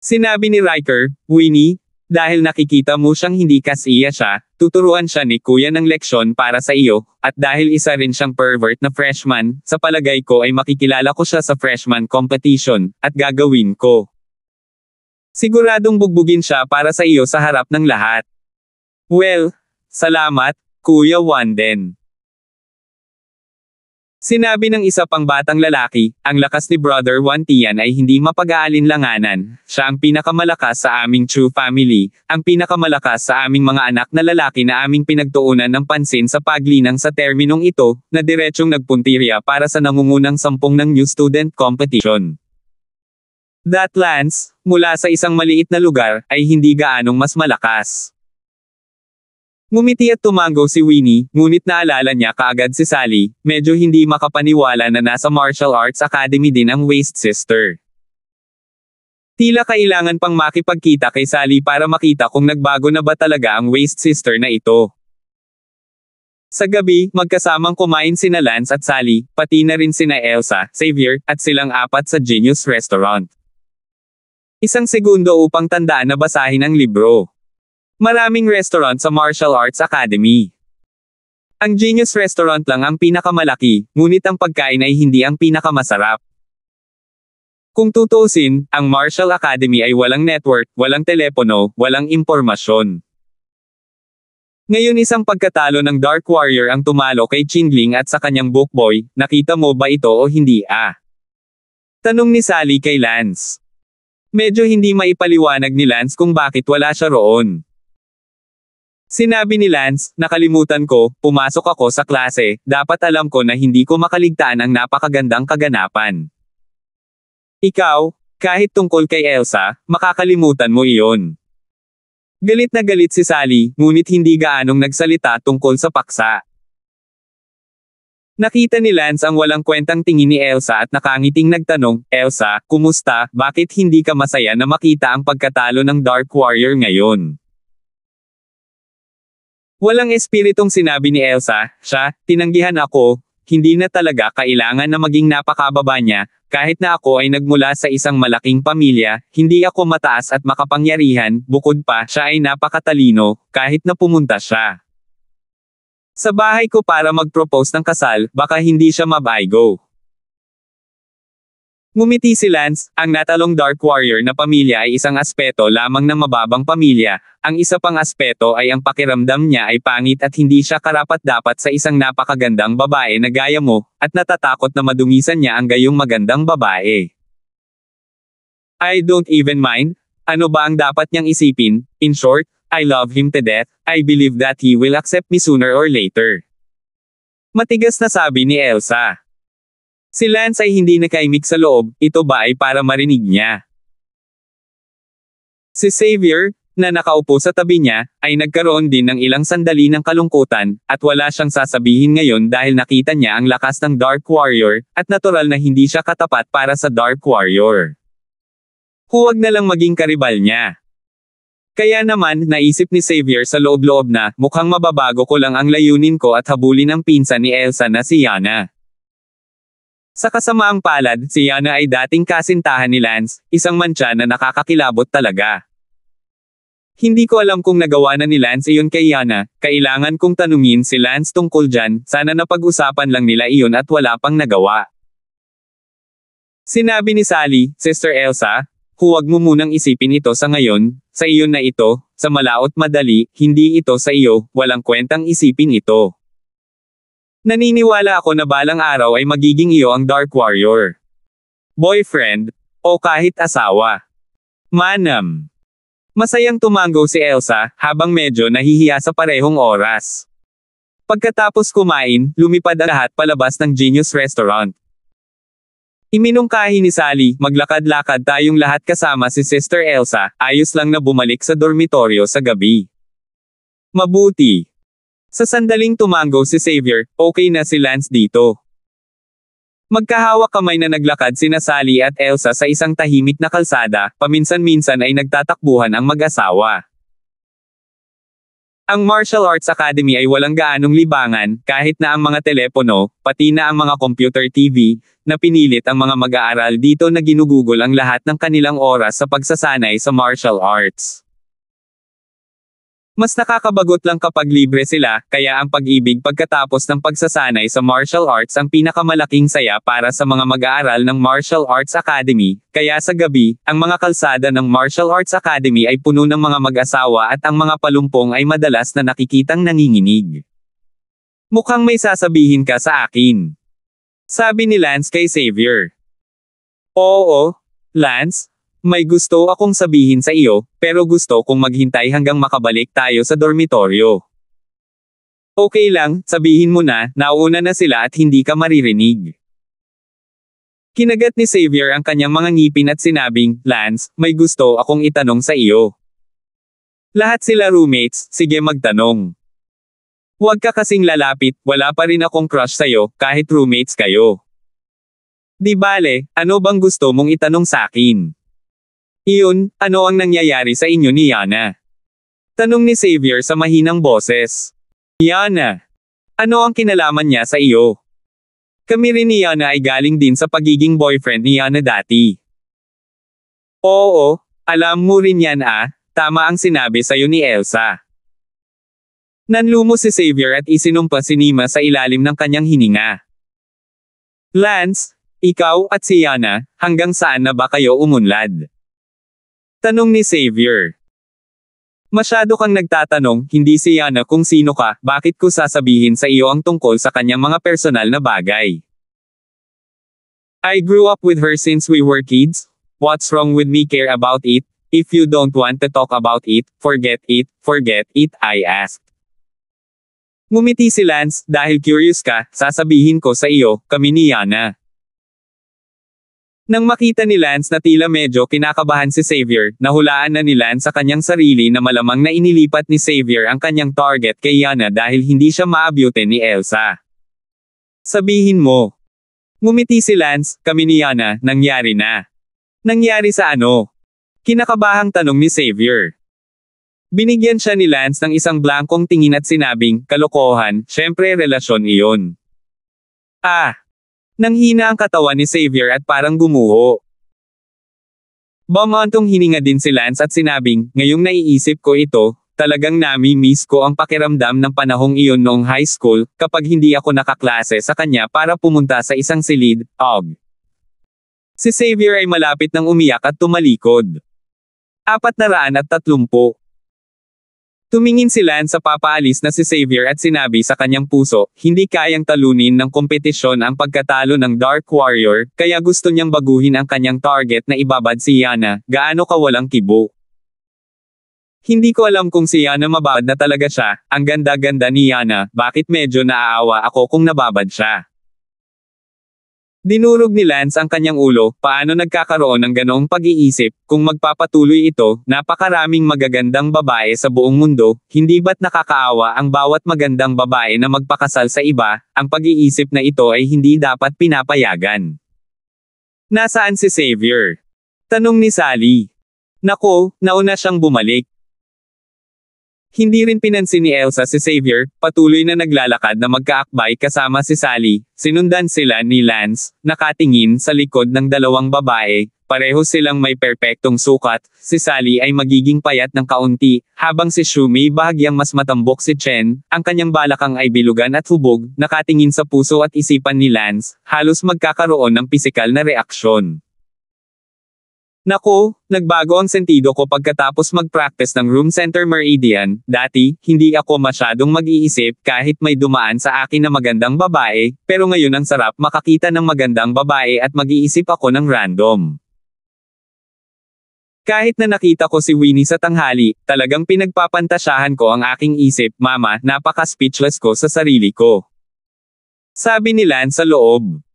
Sinabi ni Riker, Winnie, dahil nakikita mo siyang hindi kasiya siya, tuturuan siya ni Kuya ng leksyon para sa iyo, at dahil isa rin siyang pervert na freshman, sa palagay ko ay makikilala ko siya sa freshman competition, at gagawin ko. Siguradong bugbugin siya para sa iyo sa harap ng lahat. Well, salamat, Kuya Wanden. Sinabi ng isa pang batang lalaki, ang lakas ni Brother Wantian ay hindi mapag-aalinlanganan, siya ang pinakamalakas sa aming True Family, ang pinakamalakas sa aming mga anak na lalaki na aming pinagtuunan ng pansin sa paglinang sa terminong ito, na diretsyong nagpuntirya para sa nangungunang 10 ng New Student Competition. That Lance, mula sa isang maliit na lugar, ay hindi gaanong mas malakas. Ngumiti at tumango si Winnie, ngunit naalala niya kaagad si Sally, medyo hindi makapaniwala na nasa Martial Arts Academy din ang Waist Sister. Tila kailangan pang makipagkita kay Sally para makita kung nagbago na ba talaga ang Waist Sister na ito. Sa gabi, magkasamang kumain sina Lance at Sally, pati na rin sina Elsa, Xavier, at silang apat sa Genius Restaurant. Isang segundo upang tandaan na basahin ang libro. Maraming restaurant sa Martial Arts Academy. Ang Genius Restaurant lang ang pinakamalaki, ngunit ang pagkain ay hindi ang pinakamasarap. Kung tutuusin, ang Martial Academy ay walang network, walang telepono, walang impormasyon. Ngayon isang pagkatalo ng Dark Warrior ang tumalo kay Qingling at sa kanyang bookboy, nakita mo ba ito o hindi Tanong ni Sally kay Lance. Medyo hindi maipaliwanag ni Lance kung bakit wala siya roon. Sinabi ni Lance, nakalimutan ko, pumasok ako sa klase, dapat alam ko na hindi ko makaligtaan ang napakagandang kaganapan. Ikaw, kahit tungkol kay Elsa, makakalimutan mo iyon. Galit na galit si Sally, ngunit hindi gaanong nagsalita tungkol sa paksa. Nakita ni Lance ang walang kwentang tingin ni Elsa at nakangiting nagtanong, Elsa, kumusta, bakit hindi ka masaya na makita ang pagkatalo ng Dark Warrior ngayon? Walang espiritong sinabi ni Elsa, siya, tinanggihan ako, hindi na talaga kailangan na maging napakababa niya, kahit na ako ay nagmula sa isang malaking pamilya, hindi ako mataas at makapangyarihan, bukod pa, siya ay napakatalino, kahit na pumunta siya sa bahay ko para mag-propose ng kasal, baka hindi siya mabaygo. Ngumiti si Lance, ang natalong Dark Warrior na pamilya ay isang aspeto lamang ng mababang pamilya, ang isa pang aspeto ay ang pakiramdam niya ay pangit at hindi siya karapat-dapat sa isang napakagandang babae na gaya mo, at natatakot na madumisan niya ang gayong magandang babae. I don't even mind, ano ba ang dapat niyang isipin? In short, I love him to death, I believe that he will accept me sooner or later. Matigas na sabi ni Elsa. Si Lance ay hindi nakaimik sa loob, ito ba ay para marinig niya. Si Xavier, na nakaupo sa tabi niya, ay nagkaroon din ng ilang sandali ng kalungkutan, at wala siyang sasabihin ngayon dahil nakita niya ang lakas ng Dark Warrior, at natural na hindi siya katapat para sa Dark Warrior. Huwag na lang maging karibal niya. Kaya naman, naisip ni Xavier sa loob-loob na, mukhang mababago ko lang ang layunin ko at habulin ang pinsan ni Elsa na si Yana. Sa kasamaang palad, si Yana ay dating kasintahan ni Lance, isang mantsa na nakakakilabot talaga. Hindi ko alam kung nagawa na ni Lance iyon kay Yana, kailangan kong tanungin si Lance tungkol dyan, sana napag-usapan lang nila iyon at wala pang nagawa. Sinabi ni Sally, Sister Elsa, huwag mo munang isipin ito sa ngayon, sa iyon na ito, sa malaot madali, hindi ito sa iyo, walang kwentang isipin ito. Naniniwala ako na balang araw ay magiging iyo ang Dark Warrior. Boyfriend, o kahit asawa. Manam. Masayang tumango si Elsa, habang medyo nahihiya sa parehong oras. Pagkatapos kumain, lumipad ang lahat palabas ng Genius Restaurant. Iminungkahi ni Sally, maglakad-lakad tayong lahat kasama si Sister Elsa, ayos lang na bumalik sa dormitoryo sa gabi. Mabuti. Sa sandaling tumango si Xavier, okay na si Lance dito. Magkahawak kamay na naglakad sina Sally at Elsa sa isang tahimik na kalsada, paminsan-minsan ay nagtatakbuhan ang mag-asawa. Ang Martial Arts Academy ay walang gaanong libangan, kahit na ang mga telepono, pati na ang mga computer TV, na pinilit ang mga mag-aaral dito na ginugugol ang lahat ng kanilang oras sa pagsasanay sa martial arts. Mas nakakabagot lang kapag libre sila, kaya ang pag-ibig pagkatapos ng pagsasanay sa martial arts ang pinakamalaking saya para sa mga mag-aaral ng Martial Arts Academy, kaya sa gabi, ang mga kalsada ng Martial Arts Academy ay puno ng mga mag-asawa at ang mga palumpong ay madalas na nakikitang nanginginig. Mukhang may sasabihin ka sa akin. Sabi ni Lance kay Xavier. Oo, Lance. May gusto akong sabihin sa iyo, pero gusto kong maghintay hanggang makabalik tayo sa dormitoryo. Okay lang, sabihin mo na, nauna na sila at hindi ka maririnig. Kinagat ni Xavier ang kanyang mga ngipin at sinabing, Lance, may gusto akong itanong sa iyo. Lahat sila roommates, sige magtanong. Huwag ka kasing lalapit, wala pa rin akong crush sa'yo, kahit roommates kayo. Di bale, ano bang gusto mong itanong sa akin? Iyon, ano ang nangyayari sa inyo ni Yana? Tanong ni Xavier sa mahinang boses. Yana, ano ang kinalaman niya sa iyo? Kami rin ni Yana ay galing din sa pagiging boyfriend ni Yana dati. Oo, alam mo rin yan tama ang sinabi sa'yo ni Elsa. Nanlumo si Xavier at isinumpa si Nima sa ilalim ng kanyang hininga. Lance, ikaw at si Yana, hanggang saan na ba kayo umunlad? Tanong ni Xavier. Masyado kang nagtatanong, hindi si Yana kung sino ka, bakit ko sasabihin sa iyo ang tungkol sa kanyang mga personal na bagay? I grew up with her since we were kids. What's wrong with me care about it? If you don't want to talk about it, forget it, I asked. Ngumiti si Lance, dahil curious ka, sasabihin ko sa iyo, kami ni Yana. Nang makita ni Lance na tila medyo kinakabahan si Xavier, nahulaan na ni Lance sa kanyang sarili na malamang na inilipat ni Xavier ang kanyang target kay Yana dahil hindi siya maabutin ni Elsa. Sabihin mo. Ngumiti si Lance, kami ni Yana, nangyari na. Nangyari sa ano? Kinakabahang tanong ni Xavier. Binigyan siya ni Lance ng isang blankong tingin at sinabing, kalokohan, syempre relasyon iyon. Nanghina ang katawan ni Xavier at parang gumuho. Bumantong hininga din si Lance at sinabing, ngayong naiisip ko ito, talagang nami-miss ko ang pakiramdam ng panahong iyon noong high school, kapag hindi ako nakaklase sa kanya para pumunta sa isang silid, Si Xavier ay malapit nang umiyak at tumalikod. 430. Tumingin si Lance sa papaalis na si Xavier at sinabi sa kanyang puso, hindi kayang talunin ng kompetisyon ang pagkatalo ng Dark Warrior, kaya gusto niyang baguhin ang kanyang target na ibabad si Yana, gaano kawalang kibo. Hindi ko alam kung si Yana mababad na talaga siya, ang ganda-ganda ni Yana, bakit medyo naaawa ako kung nababad siya. Dinurog ni Lance ang kanyang ulo, paano nagkakaroon ng ganoong pag-iisip, kung magpapatuloy ito, napakaraming magagandang babae sa buong mundo, hindi ba't nakakaawa ang bawat magandang babae na magpakasal sa iba, ang pag-iisip na ito ay hindi dapat pinapayagan. Nasaan si Xavier? Tanong ni Sally. Nako, nauna siyang bumalik. Hindi rin pinansin ni Elsa si Xavier, patuloy na naglalakad na magkaakbay kasama si Sally, sinundan sila ni Lance, nakatingin sa likod ng dalawang babae, pareho silang may perpektong sukat, si Sally ay magiging payat ng kaunti, habang si Shumi bahagyang mas matambok si Chen, ang kanyang balakang ay bilugan at hubog, nakatingin sa puso at isipan ni Lance, halos magkakaroon ng pisikal na reaksyon. Naku, nagbago ang sentido ko pagkatapos mag-practice ng Room Center Meridian, dati, hindi ako masyadong mag-iisip kahit may dumaan sa akin na magandang babae, pero ngayon ang sarap makakita ng magandang babae at mag-iisip ako ng random. Kahit na nakita ko si Winnie sa tanghali, talagang pinagpapantasyahan ko ang aking isip, mama, napaka-speechless ko sa sarili ko. Sabi ni Lance sa loob.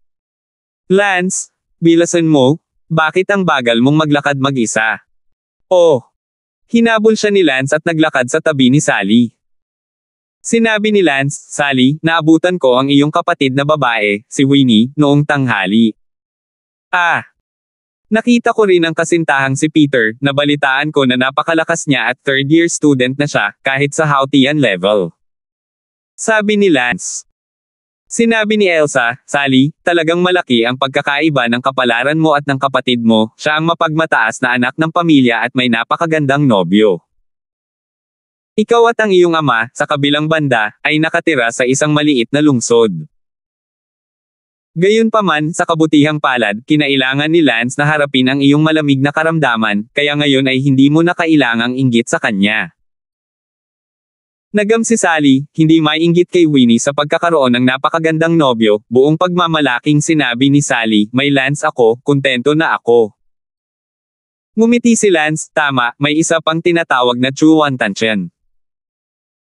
Lance, bilasan mo? Bakit ang bagal mong maglakad mag-isa? Oh! Hinabol siya ni Lance at naglakad sa tabi ni Sally. Sinabi ni Lance, Sally, naabutan ko ang iyong kapatid na babae, si Winnie, noong tanghali. Nakita ko rin ang kasintahang si Peter, nabalitaan ko na napakalakas niya at third-year student na siya, kahit sa Hautian level. Sabi ni Lance. Sinabi ni Elsa, Sally, talagang malaki ang pagkakaiba ng kapalaran mo at ng kapatid mo, siya ang mapagmataas na anak ng pamilya at may napakagandang nobyo. Ikaw at ang iyong ama, sa kabilang banda, ay nakatira sa isang maliit na lungsod. Gayunpaman, sa kabutihang palad, kinailangan ni Lance na harapin ang iyong malamig na karamdaman, kaya ngayon ay hindi mo na kailangang inggit sa kanya. Nagam si Sally, hindi maiinggit kay Winnie sa pagkakaroon ng napakagandang nobyo, buong pagmamalaking sinabi ni Sally, may Lance ako, kontento na ako. Ngumiti si Lance, tama, may isa pang tinatawag na Chuan Tanchen.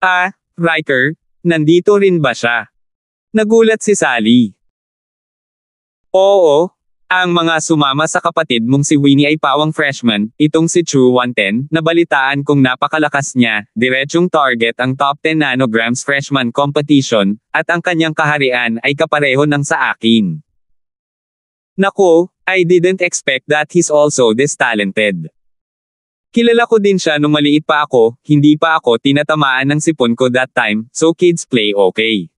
Ah, Riker, nandito rin ba siya? Nagulat si Sally. Oo, ang mga sumama sa kapatid mong si Winnie ay pawang freshman, itong si Chu 110, nabalitaan kong napakalakas niya, diretsong target ang top 10 nanograms freshman competition, at ang kanyang kaharian ay kapareho ng sa akin. Nako, I didn't expect that he's also this talented. Kilala ko din siya nung maliit pa ako, hindi pa ako tinatamaan ng sipon ko that time, so kids play okay.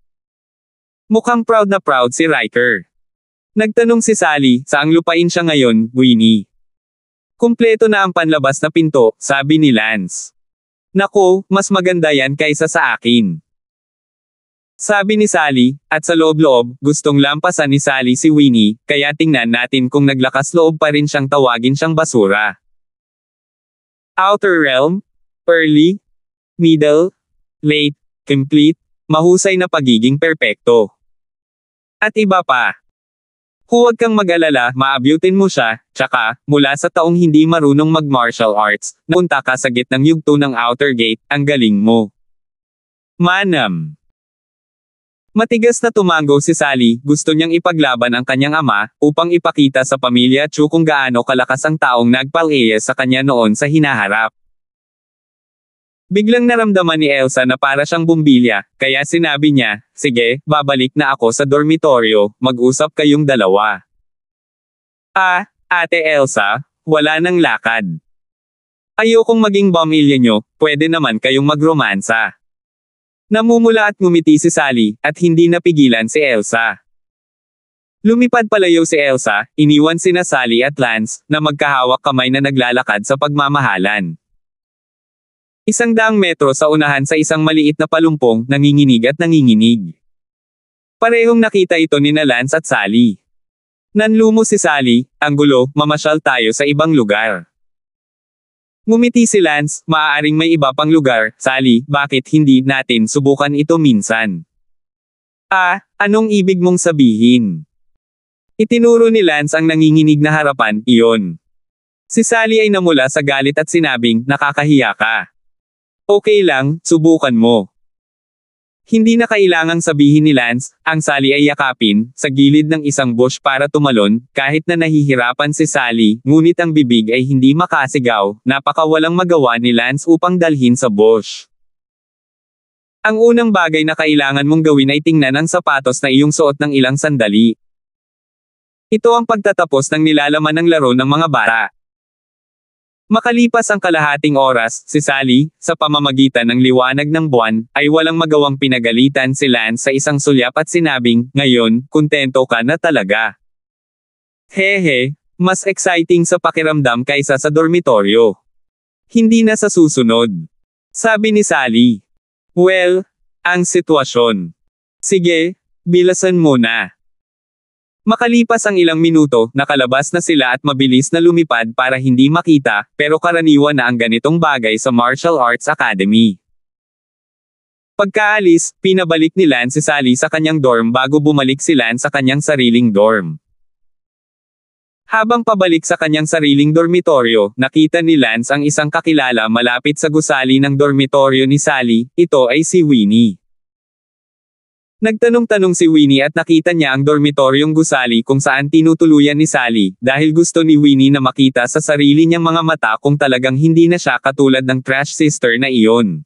Mukhang proud na proud si Riker. Nagtanong si Sally, saang lupain siya ngayon, Winnie? Kumpleto na ang panlabas na pinto, sabi ni Lance. Nako, mas maganda yan kaysa sa akin. Sabi ni Sally, at sa loob-loob, gustong lampasan ni Sally si Winnie, kaya tingnan natin kung naglakas loob pa rin siyang tawagin siyang basura. Outer Realm? Early? Middle? Late? Complete? Mahusay na pagiging perpekto. At iba pa. Huwag kang mag-alala, maabyutin mo siya, tsaka, mula sa taong hindi marunong mag-martial arts, napunta ka sa gitnang yugto ng outer gate, ang galing mo. Manam. Matigas na tumango si Sally, gusto niyang ipaglaban ang kanyang ama, upang ipakita sa pamilya Chu kung gaano kalakas ang taong nagpalaya sa kanya noon sa hinaharap. Biglang naramdaman ni Elsa na para siyang bumbilya, kaya sinabi niya, sige, babalik na ako sa dormitoryo, mag-usap kayong dalawa. Ah, Ate Elsa, wala nang lakad. Ayokong maging pamilya nyo, pwede naman kayong magromansa. Namumula at ngumiti si Sally, at hindi napigilan si Elsa. Lumipad palayo si Elsa, iniwan sina Sally at Lance, na magkahawak kamay na naglalakad sa pagmamahalan. 100 metro sa unahan sa isang maliit na palumpong, nanginginig at nanginginig. Parehong nakita ito ni Lance at Sally. Nanlumo si Sally, ang gulo, mamasyal tayo sa ibang lugar. Ngumiti si Lance, maaaring may iba pang lugar, Sally, bakit hindi natin subukan ito minsan? Ah, anong ibig mong sabihin? Itinuro ni Lance ang nanginginig na harapan, iyon. Si Sally ay namula sa galit at sinabing, nakakahiya ka. Okay lang, subukan mo. Hindi na kailangang sabihin ni Lance, ang Sally ay yakapin, sa gilid ng isang bush para tumalon, kahit na nahihirapan si Sally, ngunit ang bibig ay hindi makasigaw, napakawalang magawa ni Lance upang dalhin sa bush. Ang unang bagay na kailangan mong gawin ay tingnan ang sapatos na iyong suot ng ilang sandali. Ito ang pagtatapos ng nilalaman ng laro ng mga bata. Makalipas ang kalahating oras, si Sally, sa pamamagitan ng liwanag ng buwan, ay walang magawang pinagalitan si Lance sa isang sulyap at sinabing, ngayon, kontento ka na talaga. Hehe, mas exciting sa pakiramdam kaysa sa dormitoryo. Hindi na sa susunod. Sabi ni Sally. Well, ang sitwasyon. Sige, bilasan mo na. Makalipas ang ilang minuto, nakalabas na sila at mabilis na lumipad para hindi makita, pero karaniwan na ang ganitong bagay sa Martial Arts Academy. Pagkaalis, pinabalik ni Lance si Sally sa kanyang dorm bago bumalik si Lance sa kanyang sariling dorm. Habang pabalik sa kanyang sariling dormitoryo, nakita ni Lance ang isang kakilala malapit sa gusali ng dormitoryo ni Sally, ito ay si Winnie. Nagtanong-tanong si Winnie at nakita niya ang dormitoryong gusali kung saan tinutuluyan ni Sally, dahil gusto ni Winnie na makita sa sarili niyang mga mata kung talagang hindi na siya katulad ng trash sister na iyon.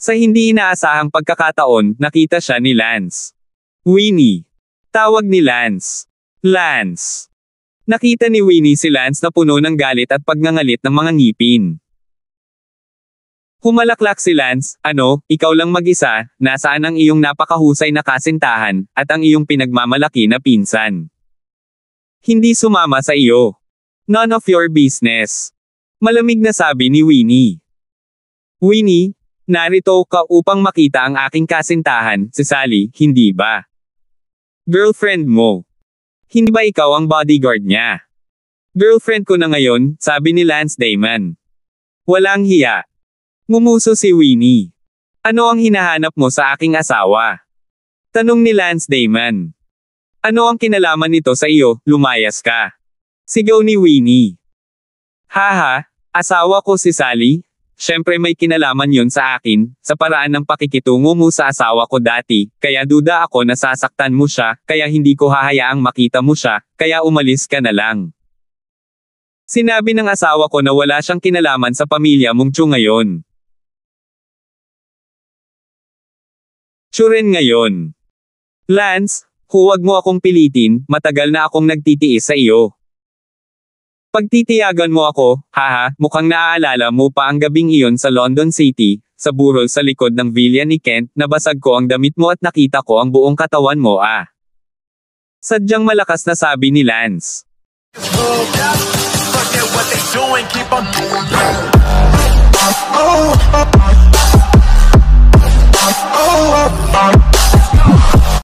Sa hindi inaasahang pagkakataon, nakita siya ni Lance. Winnie. Tawag ni Lance. Lance. Nakita ni Winnie si Lance na puno ng galit at pagngangalit ng mga ngipin. Humalaklak si Lance, ano, ikaw lang mag-isa, nasaan ang iyong napakahusay na kasintahan, at ang iyong pinagmamalaki na pinsan? Hindi sumama sa iyo. None of your business. Malamig na sabi ni Winnie. Winnie, Narito ka upang makita ang aking kasintahan, si Sally, hindi ba? Girlfriend mo. Hindi ba ikaw ang bodyguard niya? Girlfriend ko na ngayon, sabi ni Lance Damon. Walang hiya. Ngumuso si Winnie. Ano ang hinahanap mo sa aking asawa? Tanong ni Lance Damon. Ano ang kinalaman nito sa iyo, lumayas ka? Sigaw ni Winnie. Haha, asawa ko si Sally? Siyempre may kinalaman yon sa akin, sa paraan ng pakikitungo mo sa asawa ko dati, kaya duda ako na sasaktan mo siya, kaya hindi ko hahayaang makita mo siya, kaya umalis ka na lang. Sinabi ng asawa ko na wala siyang kinalaman sa pamilya mong Chu ngayon. Chu rin ngayon. Lance, huwag mo akong pilitin, matagal na akong nagtitiis sa iyo. Pagtitiyagan mo ako, haha, mukhang naaalala mo pa ang gabing iyon sa London City, sa burol sa likod ng villa ni Kent, nabasag ko ang damit mo at nakita ko ang buong katawan mo ah. Sadyang malakas na sabi ni Lance. Oh,